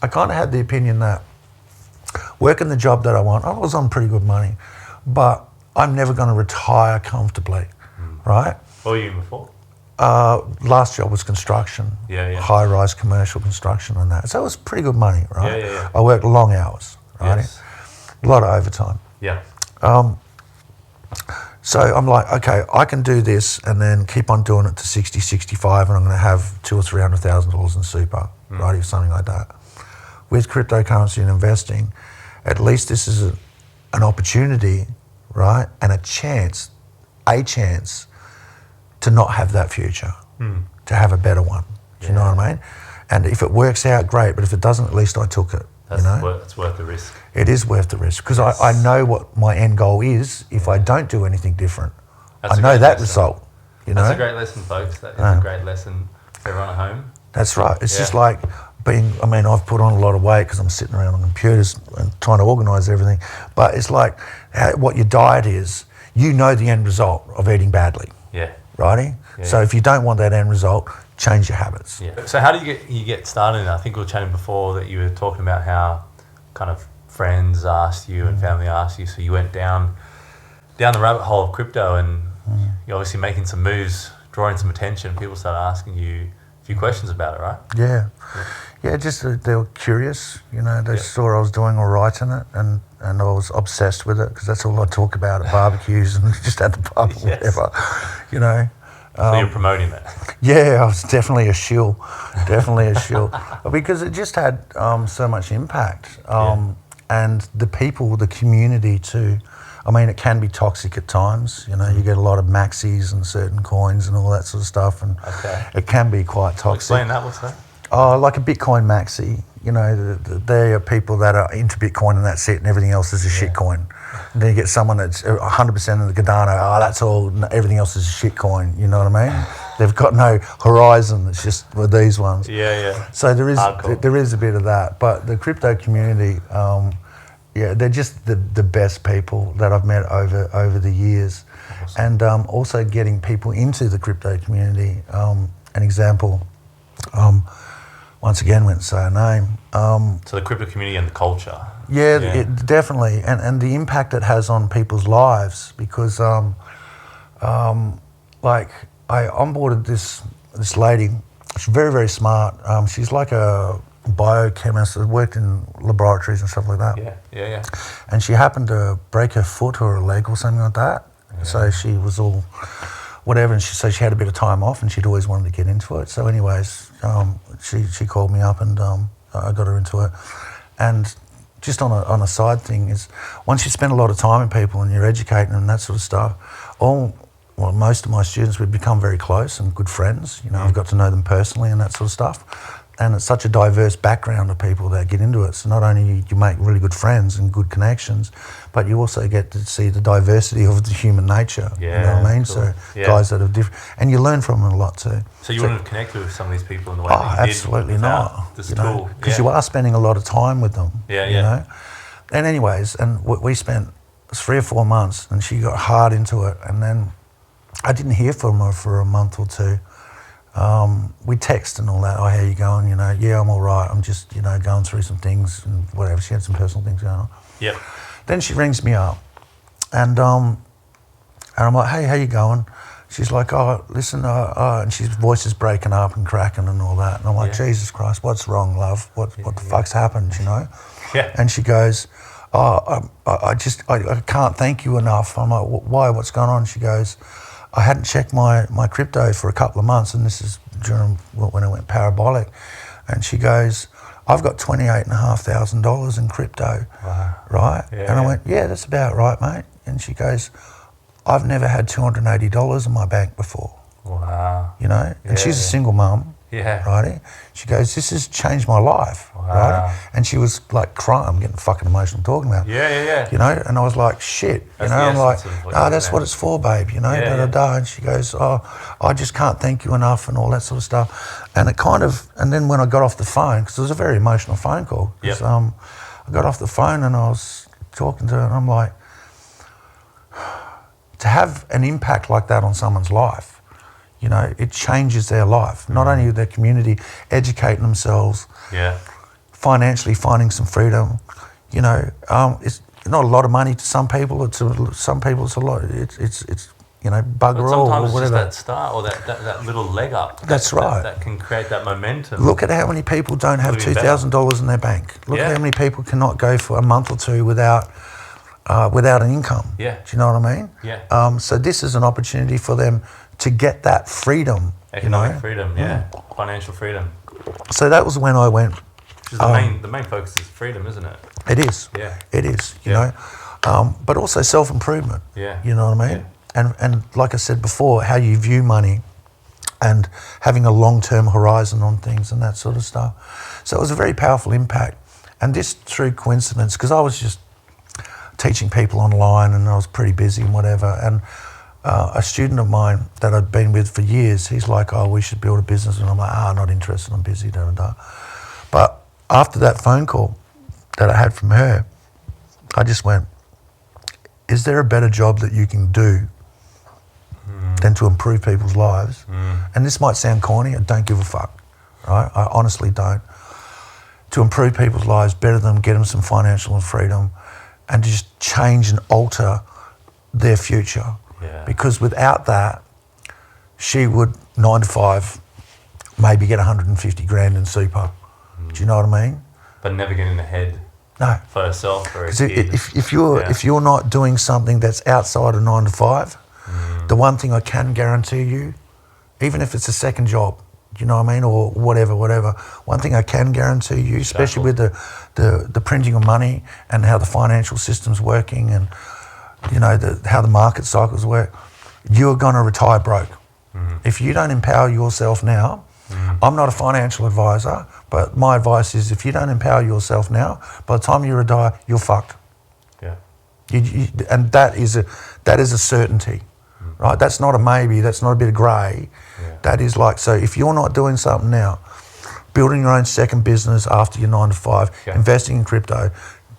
Speaker 2: I kind of had the opinion that working the job that I want, I was on pretty good money, but I'm never going to retire comfortably, right?
Speaker 1: What were you in before?
Speaker 2: Last job was construction,
Speaker 1: Yeah.
Speaker 2: high-rise commercial construction and that. So it was pretty good money, right?
Speaker 1: Yeah.
Speaker 2: I worked long hours, right?
Speaker 1: Yes.
Speaker 2: A lot of overtime.
Speaker 1: Yeah.
Speaker 2: So I'm like, okay, I can do this and then keep on doing it to 60, 65, and I'm going to have $200,000 or $300,000 in super, right, or something like that. With cryptocurrency and investing, at least this is an opportunity, right, and a chance to not have that future, to have a better one. Do you know what I mean? And if it works out, great, but if it doesn't, at least I took it.
Speaker 1: It's worth the risk.
Speaker 2: It is worth the risk because I know what my end goal is if I don't do anything different.
Speaker 1: That's
Speaker 2: I
Speaker 1: a
Speaker 2: know
Speaker 1: great
Speaker 2: that
Speaker 1: lesson.
Speaker 2: result. You know?
Speaker 1: That's a great lesson, folks. That is a great lesson for everyone at home.
Speaker 2: That's right. It's just
Speaker 1: Yeah.
Speaker 2: like I've put on a lot of weight because I'm sitting around on computers and trying to organise everything. But it's like what your diet is, you know the end result of eating badly,
Speaker 1: Yeah.
Speaker 2: righty?
Speaker 1: Yeah.
Speaker 2: So if you don't want that end result, change your habits.
Speaker 1: Yeah. So how do you get started? And I think we were chatting before that you were talking about how kind of friends asked you and family asked you, so you went down the rabbit hole of crypto, and you're obviously making some moves, drawing some attention. People started asking you a few questions about it, right?
Speaker 2: Yeah, just they were curious, you know, they saw I was doing all right in it, and I was obsessed with it because that's all I talk about at barbecues and just at the pub or whatever, you know.
Speaker 1: So you're promoting it.
Speaker 2: Yeah, I was definitely a shill, because it just had so much impact. And the people, the community too. I mean, it can be toxic at times. You know, you get a lot of maxis and certain coins and all that sort of stuff, and it can be quite toxic.
Speaker 1: Explain that. What's that?
Speaker 2: Oh, like a Bitcoin maxi. You know, they are people that are into Bitcoin and that's it, and everything else is a shit coin. And then you get someone that's 100% of the Cardano. Oh, that's all. Everything else is a shit coin. You know what I mean? They've got no horizon. It's just with these ones.
Speaker 1: Yeah.
Speaker 2: So there is
Speaker 1: Hardcore.
Speaker 2: there is a bit of that, but the crypto community Yeah, they're just the best people that I've met over the years.
Speaker 1: Awesome.
Speaker 2: And also getting people into the crypto community. An example, once again, won't say a name.
Speaker 1: So the crypto community and the culture.
Speaker 2: Yeah, it, definitely. And the impact it has on people's lives, because like I onboarded this lady. She's very, very smart. She's like a biochemist, worked in laboratories and stuff like that.
Speaker 1: Yeah.
Speaker 2: And she happened to break her foot or her leg or something like that.
Speaker 1: Yeah.
Speaker 2: So she was all whatever, and so she had a bit of time off, and she'd always wanted to get into it. So anyways, she called me up, and I got her into it. And just on a side thing is, once you spend a lot of time with people and you're educating them and that sort of stuff, most of my students would become very close and good friends. You know, I've got to know them personally and that sort of stuff. And it's such a diverse background of people that get into it. So not only you make really good friends and good connections, but you also get to see the diversity of the human nature.
Speaker 1: Yeah,
Speaker 2: you know what I mean?
Speaker 1: cool.
Speaker 2: So
Speaker 1: Yeah.
Speaker 2: guys that are different, and you learn from them a lot too.
Speaker 1: So you wouldn't have connected with some of these people in the way
Speaker 2: Oh,
Speaker 1: that you
Speaker 2: absolutely
Speaker 1: did
Speaker 2: not.
Speaker 1: this
Speaker 2: you
Speaker 1: tool.
Speaker 2: know, because you are spending a lot of time with them.
Speaker 1: Yeah,
Speaker 2: you know. And anyways, and we spent 3 or 4 months, and she got hard into it, and then I didn't hear from her for a month or two. We text and all that. Oh, how you going? You know, yeah, I'm all right. I'm just, you know, going through some things and whatever. She had some personal things going on.
Speaker 1: Yep.
Speaker 2: Then she rings me up, and I'm like, hey, how you going? She's like, oh, listen, and she's voice is breaking up and cracking and all that. And I'm like, Jesus Christ, what's wrong, love? What the fuck's happened, you know?
Speaker 1: Yeah.
Speaker 2: And she goes, oh, I can't thank you enough. I'm like, why? What's going on? She goes, I hadn't checked my crypto for a couple of months, and this is during when it went parabolic. And she goes, I've got $28,500 in crypto, right?
Speaker 1: Yeah,
Speaker 2: and I went, yeah, that's about right, mate. And she goes, I've never had $280 in my bank before.
Speaker 1: Wow.
Speaker 2: You know, and she's a single mum.
Speaker 1: Yeah.
Speaker 2: Righty? She goes, this has changed my life.
Speaker 1: Wow.
Speaker 2: Right? And she was like crying. I'm getting fucking emotional talking about it.
Speaker 1: Yeah.
Speaker 2: You know, and I was like, shit.
Speaker 1: That's
Speaker 2: you know, I'm like, that's
Speaker 1: what
Speaker 2: what it's for, babe. You know, And she goes, oh, I just can't thank you enough and all that sort of stuff. And it kind of, and then when I got off the phone, because it was a very emotional phone call, because I got off the phone and I was talking to her, and I'm like, to have an impact like that on someone's life, you know, it changes their life. Not only their community, educating themselves, financially finding some freedom. You know, it's not a lot of money to some people. Some people it's a lot. It's you know, bugger all or whatever.
Speaker 1: It's just that start or that little leg up.
Speaker 2: That's right.
Speaker 1: That can create that momentum.
Speaker 2: Look at how many people don't have $2,000 in their bank. Look at how many people cannot go for a month or two without an income.
Speaker 1: Yeah.
Speaker 2: Do you know what I mean?
Speaker 1: Yeah.
Speaker 2: So this is an opportunity for them to get that freedom.
Speaker 1: Economic freedom, financial freedom.
Speaker 2: So that was when I went.
Speaker 1: Which is the main focus is freedom, isn't it?
Speaker 2: It is.
Speaker 1: Yeah.
Speaker 2: It is, you know. But also self-improvement.
Speaker 1: Yeah.
Speaker 2: You know what I mean?
Speaker 1: Yeah.
Speaker 2: And like I said before, how you view money and having a long-term horizon on things and that sort of stuff. So it was a very powerful impact. And this through coincidence, because I was just teaching people online and I was pretty busy and whatever. And a student of mine that I'd been with for years, he's like, oh, we should build a business. And I'm like, not interested, I'm busy, But after that phone call that I had from her, I just went, is there a better job that you can do than to improve people's lives? And this might sound corny, I don't give a fuck, right? I honestly don't. To improve people's lives, better them, get them some financial freedom, and to just change and alter their future.
Speaker 1: Yeah.
Speaker 2: Because without that, she would 9 to 5, maybe get 150 grand in super. Do you know what I mean?
Speaker 1: But never getting ahead.
Speaker 2: No.
Speaker 1: For herself or a
Speaker 2: Because
Speaker 1: kid.
Speaker 2: if you're not doing something that's outside of 9 to 5, the one thing I can guarantee you, even if it's a second job, do you know what I mean, or whatever, one thing I can guarantee you, especially with the printing of money and how the financial system's working and, you know, how the market cycles work, you're going to retire broke. If you don't empower yourself now, I'm not a financial advisor, but my advice is if you don't empower yourself now, by the time you retire, you're fucked.
Speaker 1: Yeah.
Speaker 2: And that is a certainty, right? That's not a maybe, that's not a bit of grey.
Speaker 1: Yeah.
Speaker 2: That is like, so if you're not doing something now, building your own second business after your 9 to 5, investing in crypto,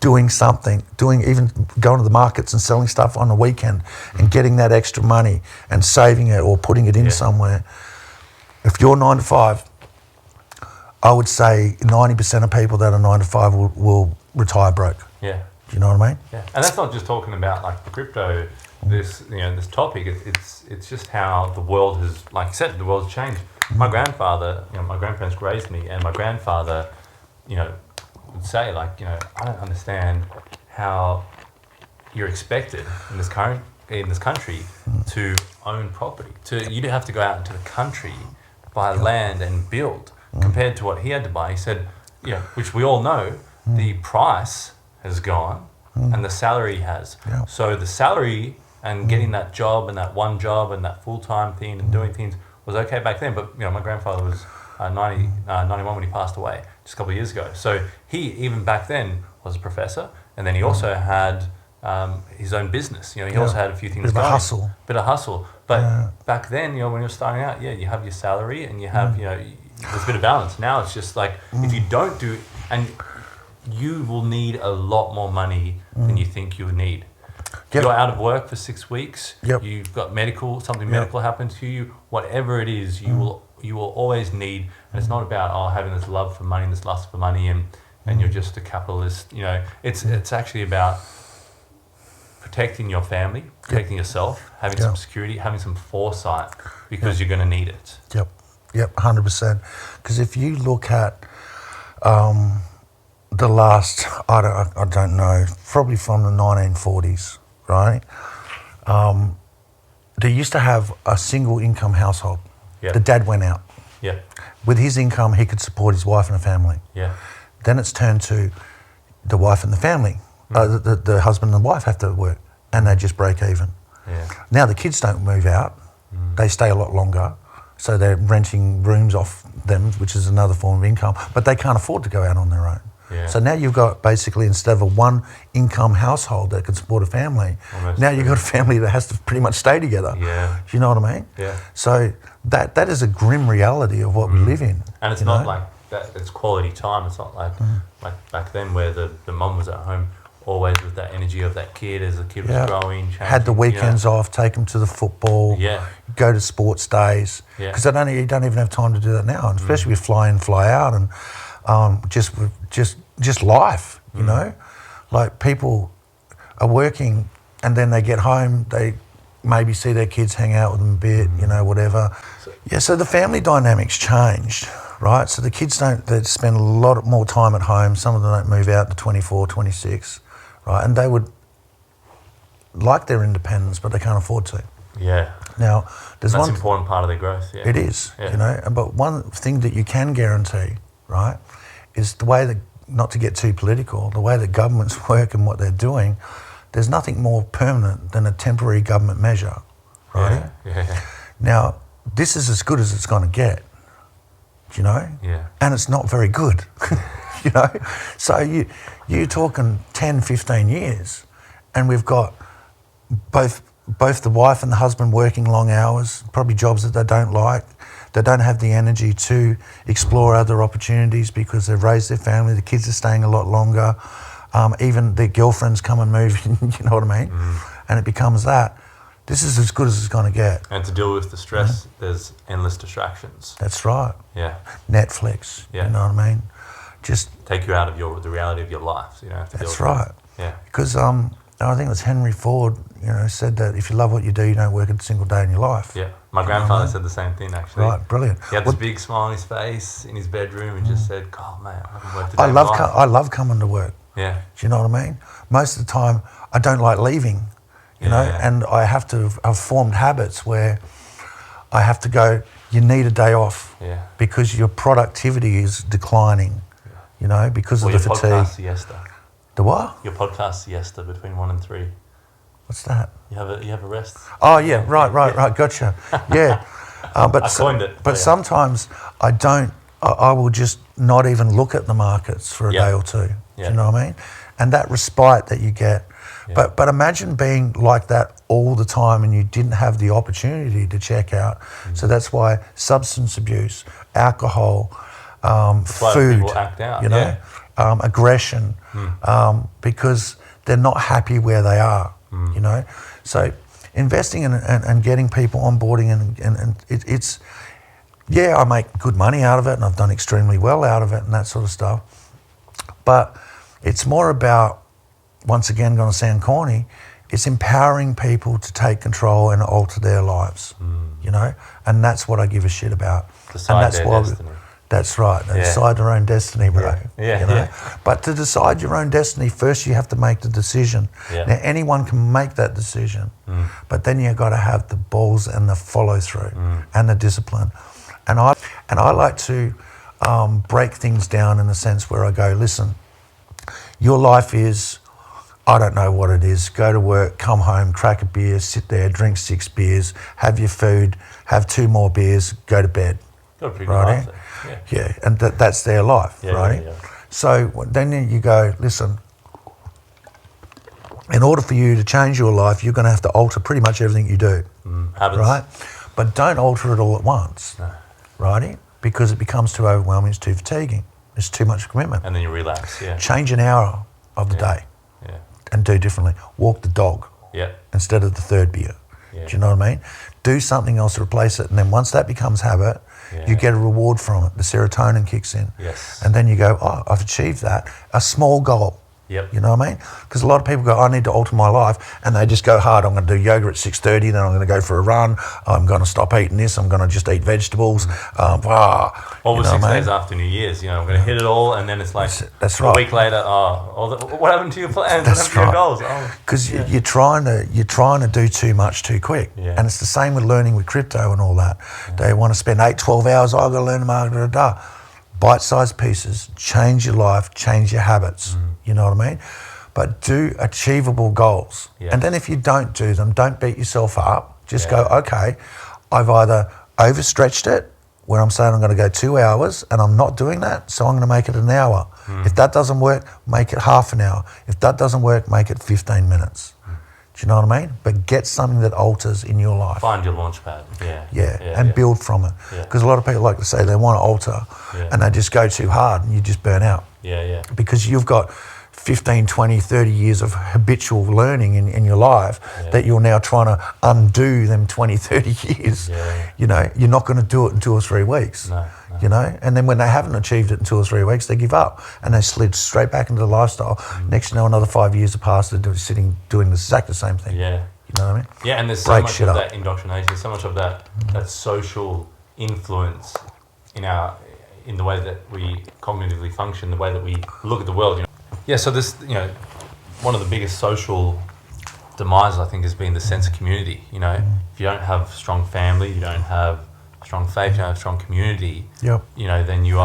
Speaker 2: doing something, even going to the markets and selling stuff on the weekend and getting that extra money and saving it or putting it in somewhere. If you're 9 to 5, I would say 90% of people that are 9 to 5 will retire broke.
Speaker 1: Yeah.
Speaker 2: Do you know what I mean?
Speaker 1: Yeah. And that's not just talking about like the crypto, this topic. It's just how the world has, like you said, the world's changed. My grandfather, my grandparents raised me, and my grandfather, would say like, I don't understand how you're expected in this country to own property. You have to go out into the country, buy land and build, compared to what he had to buy. He said, which we all know, the price has gone and the salary has.
Speaker 2: Yeah.
Speaker 1: So the salary and getting that job and that one job and that full-time thing and doing things was okay back then. But my grandfather was 91 when he passed away just a couple of years ago. So he, even back then, was a professor, and then he also had his own business. He also had a few things going. Bit of hustle. But back then, when you're starting out, you have your salary and you have, there's a bit of balance. Now it's just like, if you don't do, and you will need a lot more money than you think you need.
Speaker 2: Yep.
Speaker 1: You're out of work for 6 weeks.
Speaker 2: Yep.
Speaker 1: You've got medical happens to you. Whatever it is, you will always need. And it's not about having this love for money, this lust for money, and you're just a capitalist. It's actually about protecting your family, protecting yourself, having some security, having some foresight, because you're going to need it.
Speaker 2: Yep, 100%. Because if you look at the last, I don't know, probably from the 1940s, right? They used to have a single income household.
Speaker 1: Yep.
Speaker 2: The dad went out.
Speaker 1: Yeah.
Speaker 2: With his income, he could support his wife and a family.
Speaker 1: Yeah.
Speaker 2: Then it's turned to the wife and the family. The husband and the wife have to work, and they just break even.
Speaker 1: Yeah.
Speaker 2: Now the kids don't move out. They stay a lot longer. So they're renting rooms off them, which is another form of income, but they can't afford to go out on their own.
Speaker 1: Yeah.
Speaker 2: So now you've got basically, instead of a one income household that can support a family, now you've got a family that has to pretty much stay together.
Speaker 1: Yeah.
Speaker 2: Do you know what I mean?
Speaker 1: Yeah.
Speaker 2: So that is a grim reality of what we live in.
Speaker 1: And it's not like that, it's quality time. It's not like back then where the mum was at home always with that energy of that kid as the kid was growing, changing.
Speaker 2: Had the weekends off, take them to the football, go to sports days. Because you don't even have time to do that now, and especially with fly in, fly out, and just life, Like people are working and then they get home, they maybe see their kids, hang out with them a bit, whatever. So the family dynamics changed, right? So the kids they spend a lot more time at home. Some of them don't move out to 24, 26, right? And they would like their independence, but they can't afford to.
Speaker 1: Yeah.
Speaker 2: Now, that's
Speaker 1: an important part of their growth, yeah.
Speaker 2: It is, But one thing that you can guarantee, right, is the way that, not to get too political, the way that governments work and what they're doing, there's nothing more permanent than a temporary government measure, right?
Speaker 1: Yeah.
Speaker 2: Now, this is as good as it's going to get,
Speaker 1: Yeah.
Speaker 2: And it's not very good, So you're talking 10, 15 years, and we've got both the wife and the husband working long hours, probably jobs that they don't like. They don't have the energy to explore other opportunities because they've raised their family. The kids are staying a lot longer. Even their girlfriends come and move, you know what I mean? And it becomes that. This is as good as it's going to get.
Speaker 1: And to deal with the stress, there's endless distractions.
Speaker 2: That's right.
Speaker 1: Yeah.
Speaker 2: Netflix, you know what I mean? Just
Speaker 1: take you out of the reality of your life. So you don't have to
Speaker 2: that's
Speaker 1: deal with
Speaker 2: right.
Speaker 1: it. Yeah.
Speaker 2: Because I think it was Henry Ford, said that if you love what you do, you don't work a single day in your life.
Speaker 1: Yeah. My grandfather said the same thing, actually.
Speaker 2: Right, brilliant.
Speaker 1: He had this big smile on his face in his bedroom and just said, God, man, I haven't worked a day in my life.
Speaker 2: I love coming to work.
Speaker 1: Yeah.
Speaker 2: Do you know what I mean? Most of the time, I don't like leaving, and I have to have formed habits where I have to go, you need a day off because your productivity is declining, because of the fatigue.
Speaker 1: Your podcast siesta.
Speaker 2: The what?
Speaker 1: Your podcast siesta between 1 and 3.
Speaker 2: What's that?
Speaker 1: You have a rest.
Speaker 2: Oh yeah, right, gotcha. Yeah, but
Speaker 1: I coined it.
Speaker 2: But sometimes I don't. I will just not even look at the markets for a day or two. Do you know what I mean? And that respite that you get. Yeah. But imagine being like that all the time and you didn't have the opportunity to check out. So that's why substance abuse, alcohol,
Speaker 1: that's why
Speaker 2: food,
Speaker 1: people act out.
Speaker 2: aggression, because they're not happy where they are, you know. So investing and getting people onboarding and it's, yeah, I make good money out of it and I've done extremely well out of it and that sort of stuff. But it's more about, once again, going to sound corny, it's empowering people to take control and alter their lives, you know, and that's what I give a shit about.
Speaker 1: Decide
Speaker 2: and that's
Speaker 1: their
Speaker 2: why
Speaker 1: destiny.
Speaker 2: That's right. They decide their own destiny, bro.
Speaker 1: Yeah.
Speaker 2: You know? But to decide your own destiny, first you have to make the decision.
Speaker 1: Yeah.
Speaker 2: Now, anyone can make that decision, but then you've got to have the balls and the follow through and the discipline. And I like to break things down in the sense where I go, listen, your life is, I don't know what it is, go to work, come home, crack a beer, sit there, drink 6 beers, have your food, have 2 more beers, go to bed.
Speaker 1: Got a pretty good life there.
Speaker 2: Yeah, and that's their life, right?
Speaker 1: Yeah.
Speaker 2: So then you go, listen, in order for you to change your life, you're going to have to alter pretty much everything you do,
Speaker 1: Habits.
Speaker 2: right? But don't alter it all at once,
Speaker 1: No.
Speaker 2: righty? Because it becomes too overwhelming, it's too fatiguing, it's too much commitment.
Speaker 1: And then you relapse,
Speaker 2: Change an hour of the day
Speaker 1: Yeah.
Speaker 2: and do differently. Walk the dog
Speaker 1: Yeah.
Speaker 2: instead of the 3rd beer.
Speaker 1: Yeah.
Speaker 2: Do you know what I mean? Do something else to replace it, and then once that becomes habit, you get a reward from it. The serotonin kicks in.
Speaker 1: Yes.
Speaker 2: And then you go, oh, I've achieved that. A small goal.
Speaker 1: Yep.
Speaker 2: You know what I mean? Because a lot of people go, I need to alter my life, and they just go hard. I'm going to do yoga at 6:30, then I'm going to go for a run. I'm going to stop eating this. I'm going to just eat vegetables.
Speaker 1: All 6 days after New Year's, you know, I'm going to hit it all, and then it's like
Speaker 2: that's
Speaker 1: a
Speaker 2: right.
Speaker 1: week later, what happened to your plans?
Speaker 2: That's
Speaker 1: what happened to
Speaker 2: right.
Speaker 1: your goals?
Speaker 2: Because you're trying to do too much too quick.
Speaker 1: Yeah.
Speaker 2: And it's the same with learning with crypto and all that. They want to spend 8-12 hours, I've got to learn the market, bite-sized pieces, change your life, change your habits. You know what I mean? But do achievable goals.
Speaker 1: Yeah.
Speaker 2: And then if you don't do them, don't beat yourself up. Just go, okay, I've either overstretched it, where I'm saying I'm going to go 2 hours and I'm not doing that, so I'm going to make it an hour. If that doesn't work, make it half an hour. If that doesn't work, make it 15 minutes. Do you know what I mean? But get something that alters in your life.
Speaker 1: Find your launch pad.
Speaker 2: And build from it. Because a lot of people like to say they want to alter and they just go too hard and you just burn out. Because you've got 15, 20, 30 years of habitual learning in your life that you're now trying to undo them 20, 30 years. You know, you're not going to do it in 2 or 3 weeks.
Speaker 1: No.
Speaker 2: You know, and then when they haven't achieved it in 2 or 3 weeks, they give up and they slid straight back into the lifestyle. Next, you know, another 5 years have passed, they're doing the exact same thing. You know what I mean?
Speaker 1: Yeah, and there's so much of that indoctrination, so much of that social influence in the way that we cognitively function, the way that we look at the world. You know? Yeah, so this, you know, one of the biggest social demise, I think, has been the sense of community. You know, if you don't have strong family, you don't have strong faith, you don't have strong community, you know, then you're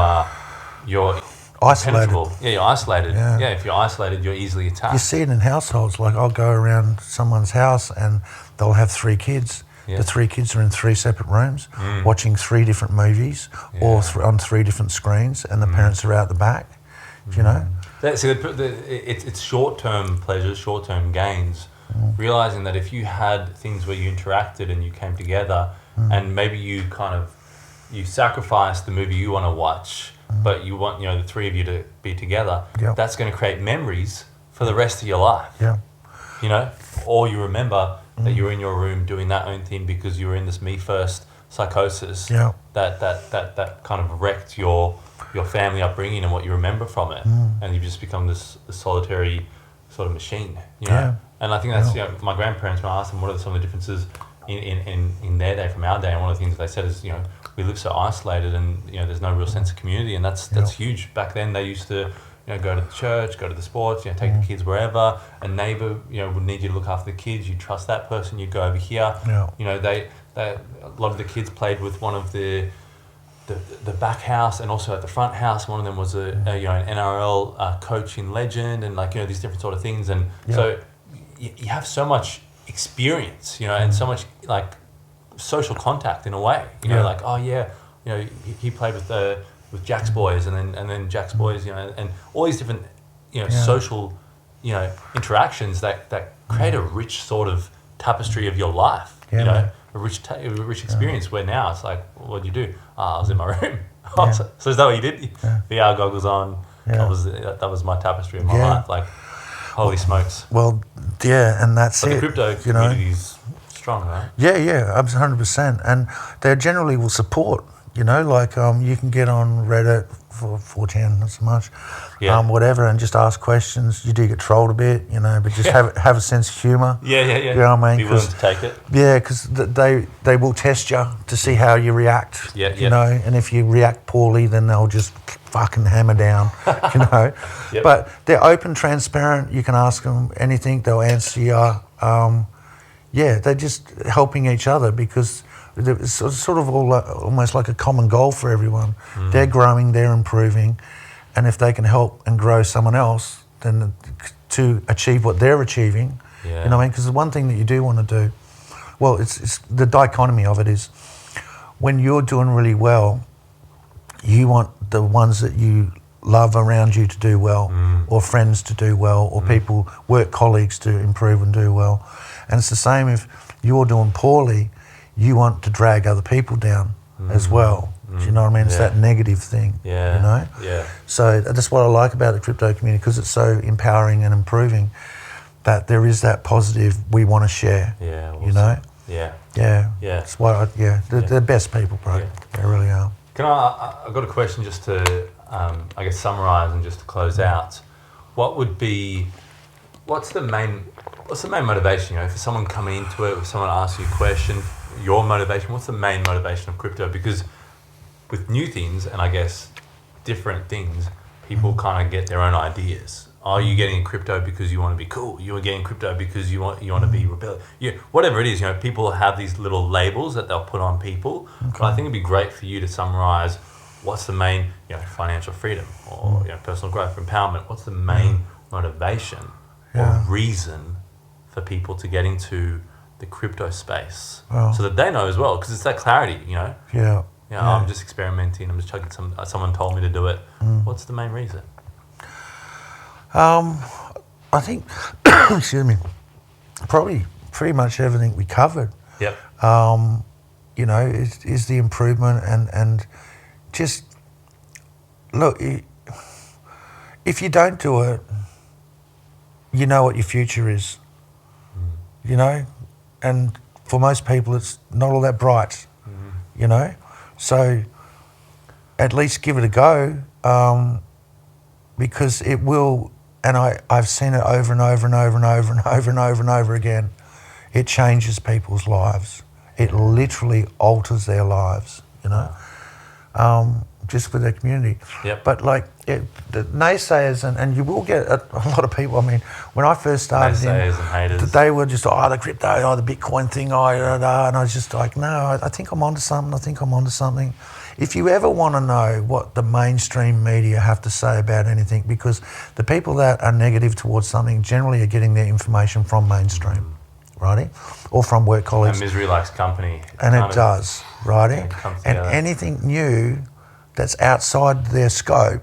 Speaker 2: isolated.
Speaker 1: impenetrable. Yeah, you're isolated.
Speaker 2: Yeah.
Speaker 1: If you're isolated, you're easily attacked.
Speaker 2: You see it in households. Like I'll go around someone's house and they'll have 3 kids. The 3 kids are in 3 separate rooms, watching 3 different movies, or on 3 different screens, and the parents are out the back. Do you know?
Speaker 1: It's short-term pleasures, short-term gains. Realizing that if you had things where you interacted and you came together, and maybe you sacrificed the movie you want to watch, but you want, you know, the 3 of you to be together, that's going to create memories for the rest of your life. You know, or you remember that you were in your room doing that own thing because you were in this me first psychosis that kind of wrecked your family upbringing and what you remember from it, and you've just become this solitary sort of machine. You know, and I think that's, you know, my grandparents, when I asked them what are some of the differences in their day from our day, and one of the things they said is, you know, we live so isolated and, you know, there's no real sense of community, and that's huge. Back then they used to, you know, go to the church, go to the sports, you know, take the kids wherever. A neighbour, you know, would need you to look after the kids. You trust that person. You go over here. You know, they a lot of the kids played with one of the back house and also at the front house. One of them was an NRL coaching legend, and like, you know, these different sort of things. And so you have so much experience, you know, and so much like social contact in a way. You know, like, oh yeah, you know, he played with Jack's boys, and then Jack's boys, you know, and all these different, you know, social, you know, interactions that create a rich sort of tapestry of your life. You know, a rich experience. Where now it's like, what do you do? I was in my room. So is that what you did? VR goggles on, That was my tapestry of my life. Like, holy smokes.
Speaker 2: Well, yeah, and that's
Speaker 1: But
Speaker 2: it.
Speaker 1: the crypto community's strong, right?
Speaker 2: Yeah, 100%. And they generally will support, like you can get on Reddit for 4chan, not so much, whatever, and just ask questions. You do get trolled a bit, but just have a sense of humour.
Speaker 1: Yeah.
Speaker 2: You know what I mean?
Speaker 1: Be willing to take it.
Speaker 2: Yeah, because they will test you to see how you react, and if you react poorly, then they'll just fucking hammer down, But they're open, transparent. You can ask them anything, they'll answer you. They're just helping each other because it's sort of almost like a common goal for everyone. They're growing, they're improving, and if they can help and grow someone else, then to achieve what they're achieving, you know what I mean? Because the one thing that you do want to do, well, it's the dichotomy of it is when you're doing really well, you want the ones that you love around you to do well, or friends to do well, or people, work colleagues to improve and do well. And it's the same if you're doing poorly, you want to drag other people down as well. Do you know what I mean? It's that negative thing,
Speaker 1: Yeah.
Speaker 2: So that's what I like about the crypto community, because it's so empowering and improving, that there is that positive we want to share,
Speaker 1: awesome. Yeah.
Speaker 2: That's why they're the best people, bro.
Speaker 1: Yeah.
Speaker 2: They really are.
Speaker 1: I've got a question just to, summarise and just to close out. What's the main motivation, for someone coming into it, if someone asks you a question, your motivation, what's the main motivation of crypto? Because with new things and I guess different things, people kind of get their own ideas. Are you getting in crypto because you want to be cool? You are getting crypto because you want to be rebellious. Whatever it is, people have these little labels that they'll put on people. Okay. But I think it'd be great for you to summarize what's the main, financial freedom or personal growth, empowerment. What's the main motivation or reason for people to get into the crypto space, so that they know as well, because it's that clarity, I'm just experimenting, I'm just chugging someone told me to do it. What's the main reason?
Speaker 2: I think, excuse me, probably pretty much everything we covered.
Speaker 1: Yep.
Speaker 2: Is the improvement and just, look, if you don't do it, you know what your future is, and for most people it's not all that bright, so at least give it a go, because it will, and I've seen it over and over and over and over and over and over and over again. It changes people's lives. It literally alters their lives, just with their community.
Speaker 1: Yep.
Speaker 2: But the naysayers, and you will get a lot of people. I mean, when I first started,
Speaker 1: naysayers and haters,
Speaker 2: they were just, the crypto, the Bitcoin thing, and I was just like, no, I think I'm onto something. If you ever want to know what the mainstream media have to say about anything, because the people that are negative towards something generally are getting their information from mainstream, righty, or from work colleagues.
Speaker 1: And misery likes company.
Speaker 2: And it does, righty. And anything new that's outside their scope,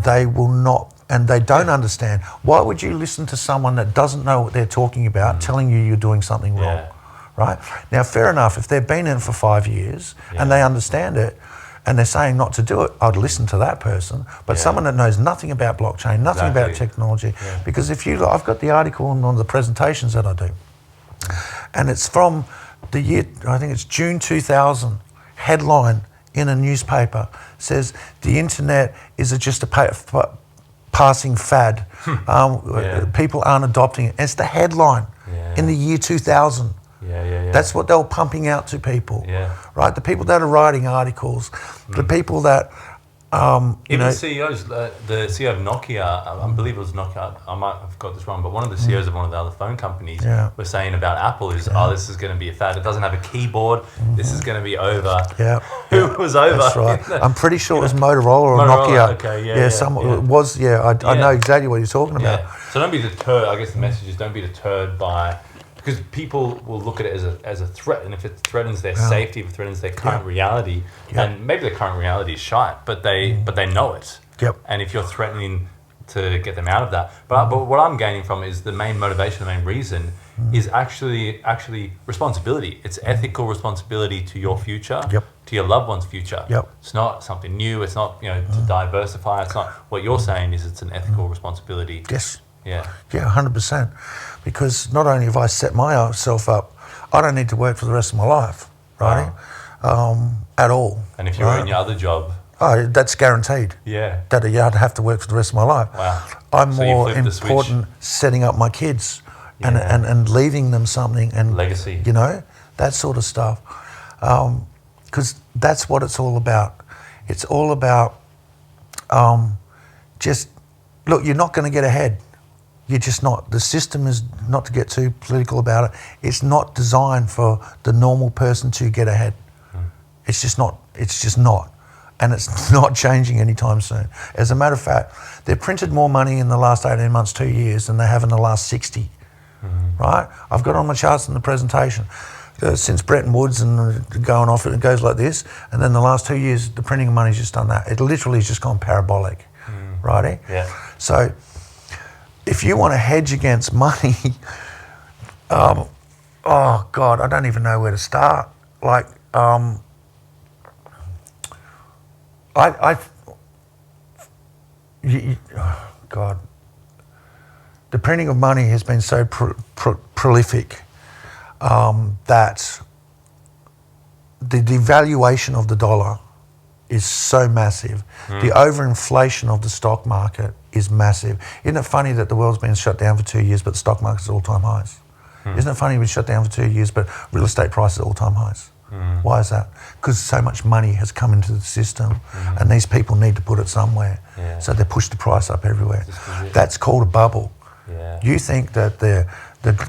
Speaker 2: they will not, and they don't understand. Why would you listen to someone that doesn't know what they're talking about telling you you're doing something wrong? Right? Now, fair enough, if they've been in it for 5 years and they understand it and they're saying not to do it, I'd listen to that person. But someone that knows nothing about blockchain, nothing about technology, because I've got the article on the presentations that I do, and it's from the year, I think it's June 2000, headline in a newspaper says the internet is just a passing fad. People aren't adopting it. It's the headline in the year 2000. That's what they were pumping out to people, right? The people that are writing articles, the people that,
Speaker 1: even CEOs, the CEO of Nokia, I believe it was Nokia, I might have got this wrong, but one of the CEOs of one of the other phone companies were saying about Apple is, this is going to be a fad. It doesn't have a keyboard. This is going to be over. Who was over?
Speaker 2: That's right. I'm pretty sure it was Motorola or Nokia.
Speaker 1: Okay,
Speaker 2: it was, I know exactly what you're talking about.
Speaker 1: So don't be deterred. I guess the message is don't be deterred by, because people will look at it as a threat, and if it threatens their safety, if it threatens their current reality, and maybe the current reality is shite, but they know it. And if you're threatening to get them out of that. But what I'm gaining from is the main motivation, the main reason is actually responsibility. It's ethical responsibility to your future, to your loved one's future. It's not something new. It's not, to diversify. It's not what you're saying is it's an ethical responsibility.
Speaker 2: Yes.
Speaker 1: Yeah.
Speaker 2: Yeah, 100%. Because not only have I set myself up, I don't need to work for the rest of my life, right? At all.
Speaker 1: And if you're in your other job,
Speaker 2: that's guaranteed.
Speaker 1: Yeah.
Speaker 2: That I'd have to work for the rest of my life.
Speaker 1: Wow.
Speaker 2: I'm
Speaker 1: So
Speaker 2: more
Speaker 1: you flipped the
Speaker 2: important setting up my kids and leaving them something and
Speaker 1: legacy.
Speaker 2: That sort of stuff. Because that's what it's all about. It's all about just look. You're not going to get ahead. You're just not. The system is not to get too political about it. It's not designed for the normal person to get ahead. It's just not. It's just not. And it's not changing anytime soon. As a matter of fact, they've printed more money in the last 18 months, 2 years, than they have in the last 60, right? I've got on my charts in the presentation. Since Bretton Woods and going off, it goes like this, and then the last 2 years, the printing of money's just done that. It literally has just gone parabolic, righty?
Speaker 1: Yeah.
Speaker 2: So if you want to hedge against money, oh God, I don't even know where to start. Like, God, the printing of money has been so prolific that the devaluation of the dollar is so massive. The overinflation of the stock market is massive. Isn't it funny that the world's been shut down for 2 years, but the stock market's at all-time highs? Isn't it funny we've been shut down for 2 years, but real estate prices are all-time highs? Why is that? Because so much money has come into the system and these people need to put it somewhere. So they push the price up everywhere. That's called a bubble. You think that the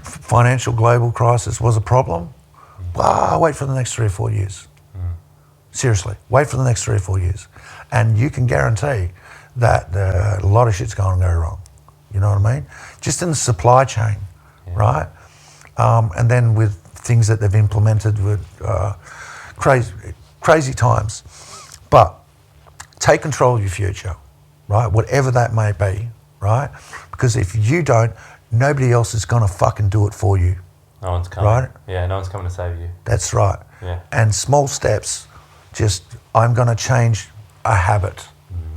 Speaker 2: financial global crisis was a problem? Well, wait for the next 3 or 4 years. Seriously, wait for the next 3 or 4 years. And you can guarantee that a lot of shit's going to go wrong. You know what I mean? Just in the supply chain, right? And then with things that they've implemented with crazy times. But take control of your future, right? Whatever that may be, right? Because if you don't, nobody else is going to fucking do it for you.
Speaker 1: No one's coming.
Speaker 2: Right?
Speaker 1: Yeah, no one's coming to save you.
Speaker 2: That's right.
Speaker 1: Yeah.
Speaker 2: And small steps, just I'm going to change a habit.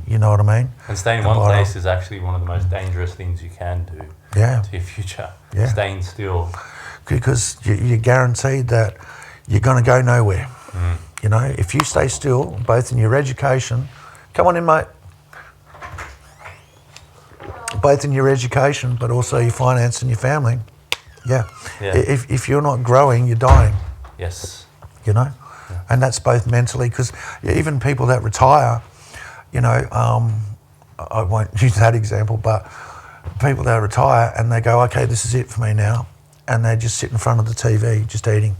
Speaker 2: You know what I mean?
Speaker 1: And staying in one place is actually one of the most dangerous things you can do to your future. Staying still. Because you're guaranteed that you're going to go nowhere. You know, if you stay still, both in your education, come on in, mate. Both in your education, but also your finance and your family. If you're not growing, you're dying. Yes. You know, and that's both mentally, because even people that retire, you know, I won't use that example, but people that retire and they go, okay, this is it for me now. And they just sit in front of the TV, just eating.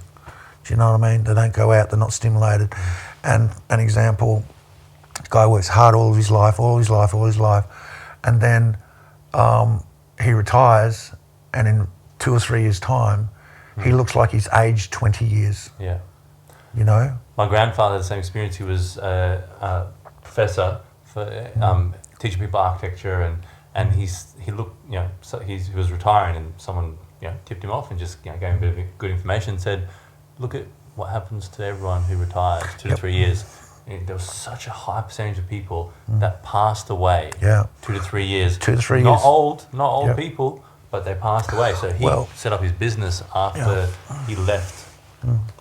Speaker 1: Do you know what I mean? They don't go out, they're not stimulated. And an example, the guy works hard all his life, and then he retires, and in 2 or 3 years' time, he looks like he's aged 20 years. Yeah. You know? My grandfather had the same experience. He was a professor for teaching people architecture, and he looked, you know, so he was retiring, and someone, you know, tipped him off and just, you know, gave him a bit of good information and said, look at what happens to everyone who retires 2 to 3 years. And there was such a high percentage of people that passed away 2 to 3 years. 2 to 3 years. Not old people, but they passed away. So he set up his business after he left.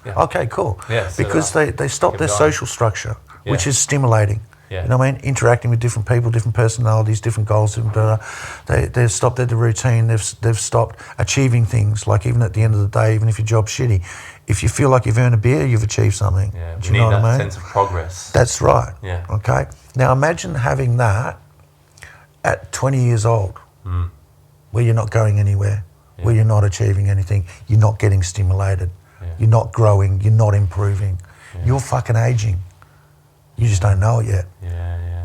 Speaker 1: Okay, cool. Yeah, because they stopped their social structure, which is stimulating. You know what I mean? Interacting with different people, different personalities, different goals. They've stopped their routine. They've stopped achieving things. Like even at the end of the day, even if your job's shitty, if you feel like you've earned a beer, you've achieved something. Yeah, do you know what I mean? Sense of progress. That's right. Yeah. Okay. Now imagine having that at 20 years old, where you're not going anywhere, where you're not achieving anything, you're not getting stimulated, you're not growing, you're not improving, you're fucking aging. You just don't know it yet.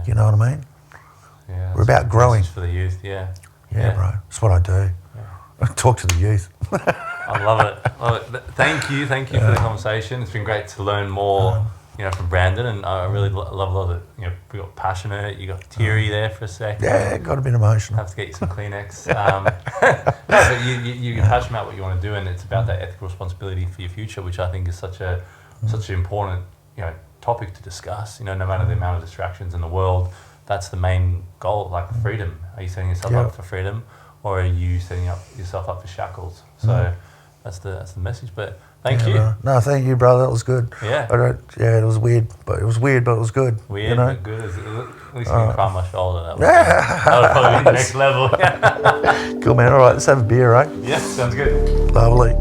Speaker 1: You know what I mean? Yeah. We're about growing. For the youth, Yeah, bro. That's what I do. I talk to the youth. I love it. Thank you for the conversation. It's been great to learn more from Brandon, and I really love a lot of the, we got passionate, you got teary there for a sec.
Speaker 2: Yeah, got a bit emotional.
Speaker 1: Have to get you some Kleenex. No, but you're passionate about what you want to do, and it's about that ethical responsibility for your future, which I think is such an important, topic to discuss. No matter the amount of distractions in the world, that's the main goal. Like freedom. Are you setting yourself up for freedom, or are you setting yourself up for shackles? So that's the message. But thank you.
Speaker 2: No, thank you, brother. That was good.
Speaker 1: Yeah.
Speaker 2: It was weird, but it was good.
Speaker 1: Weird, but good. At least you can cry on my shoulder. That would probably be the next level.
Speaker 2: Cool, man. All right, let's have a beer, right?
Speaker 1: Yeah, sounds good.
Speaker 2: Lovely.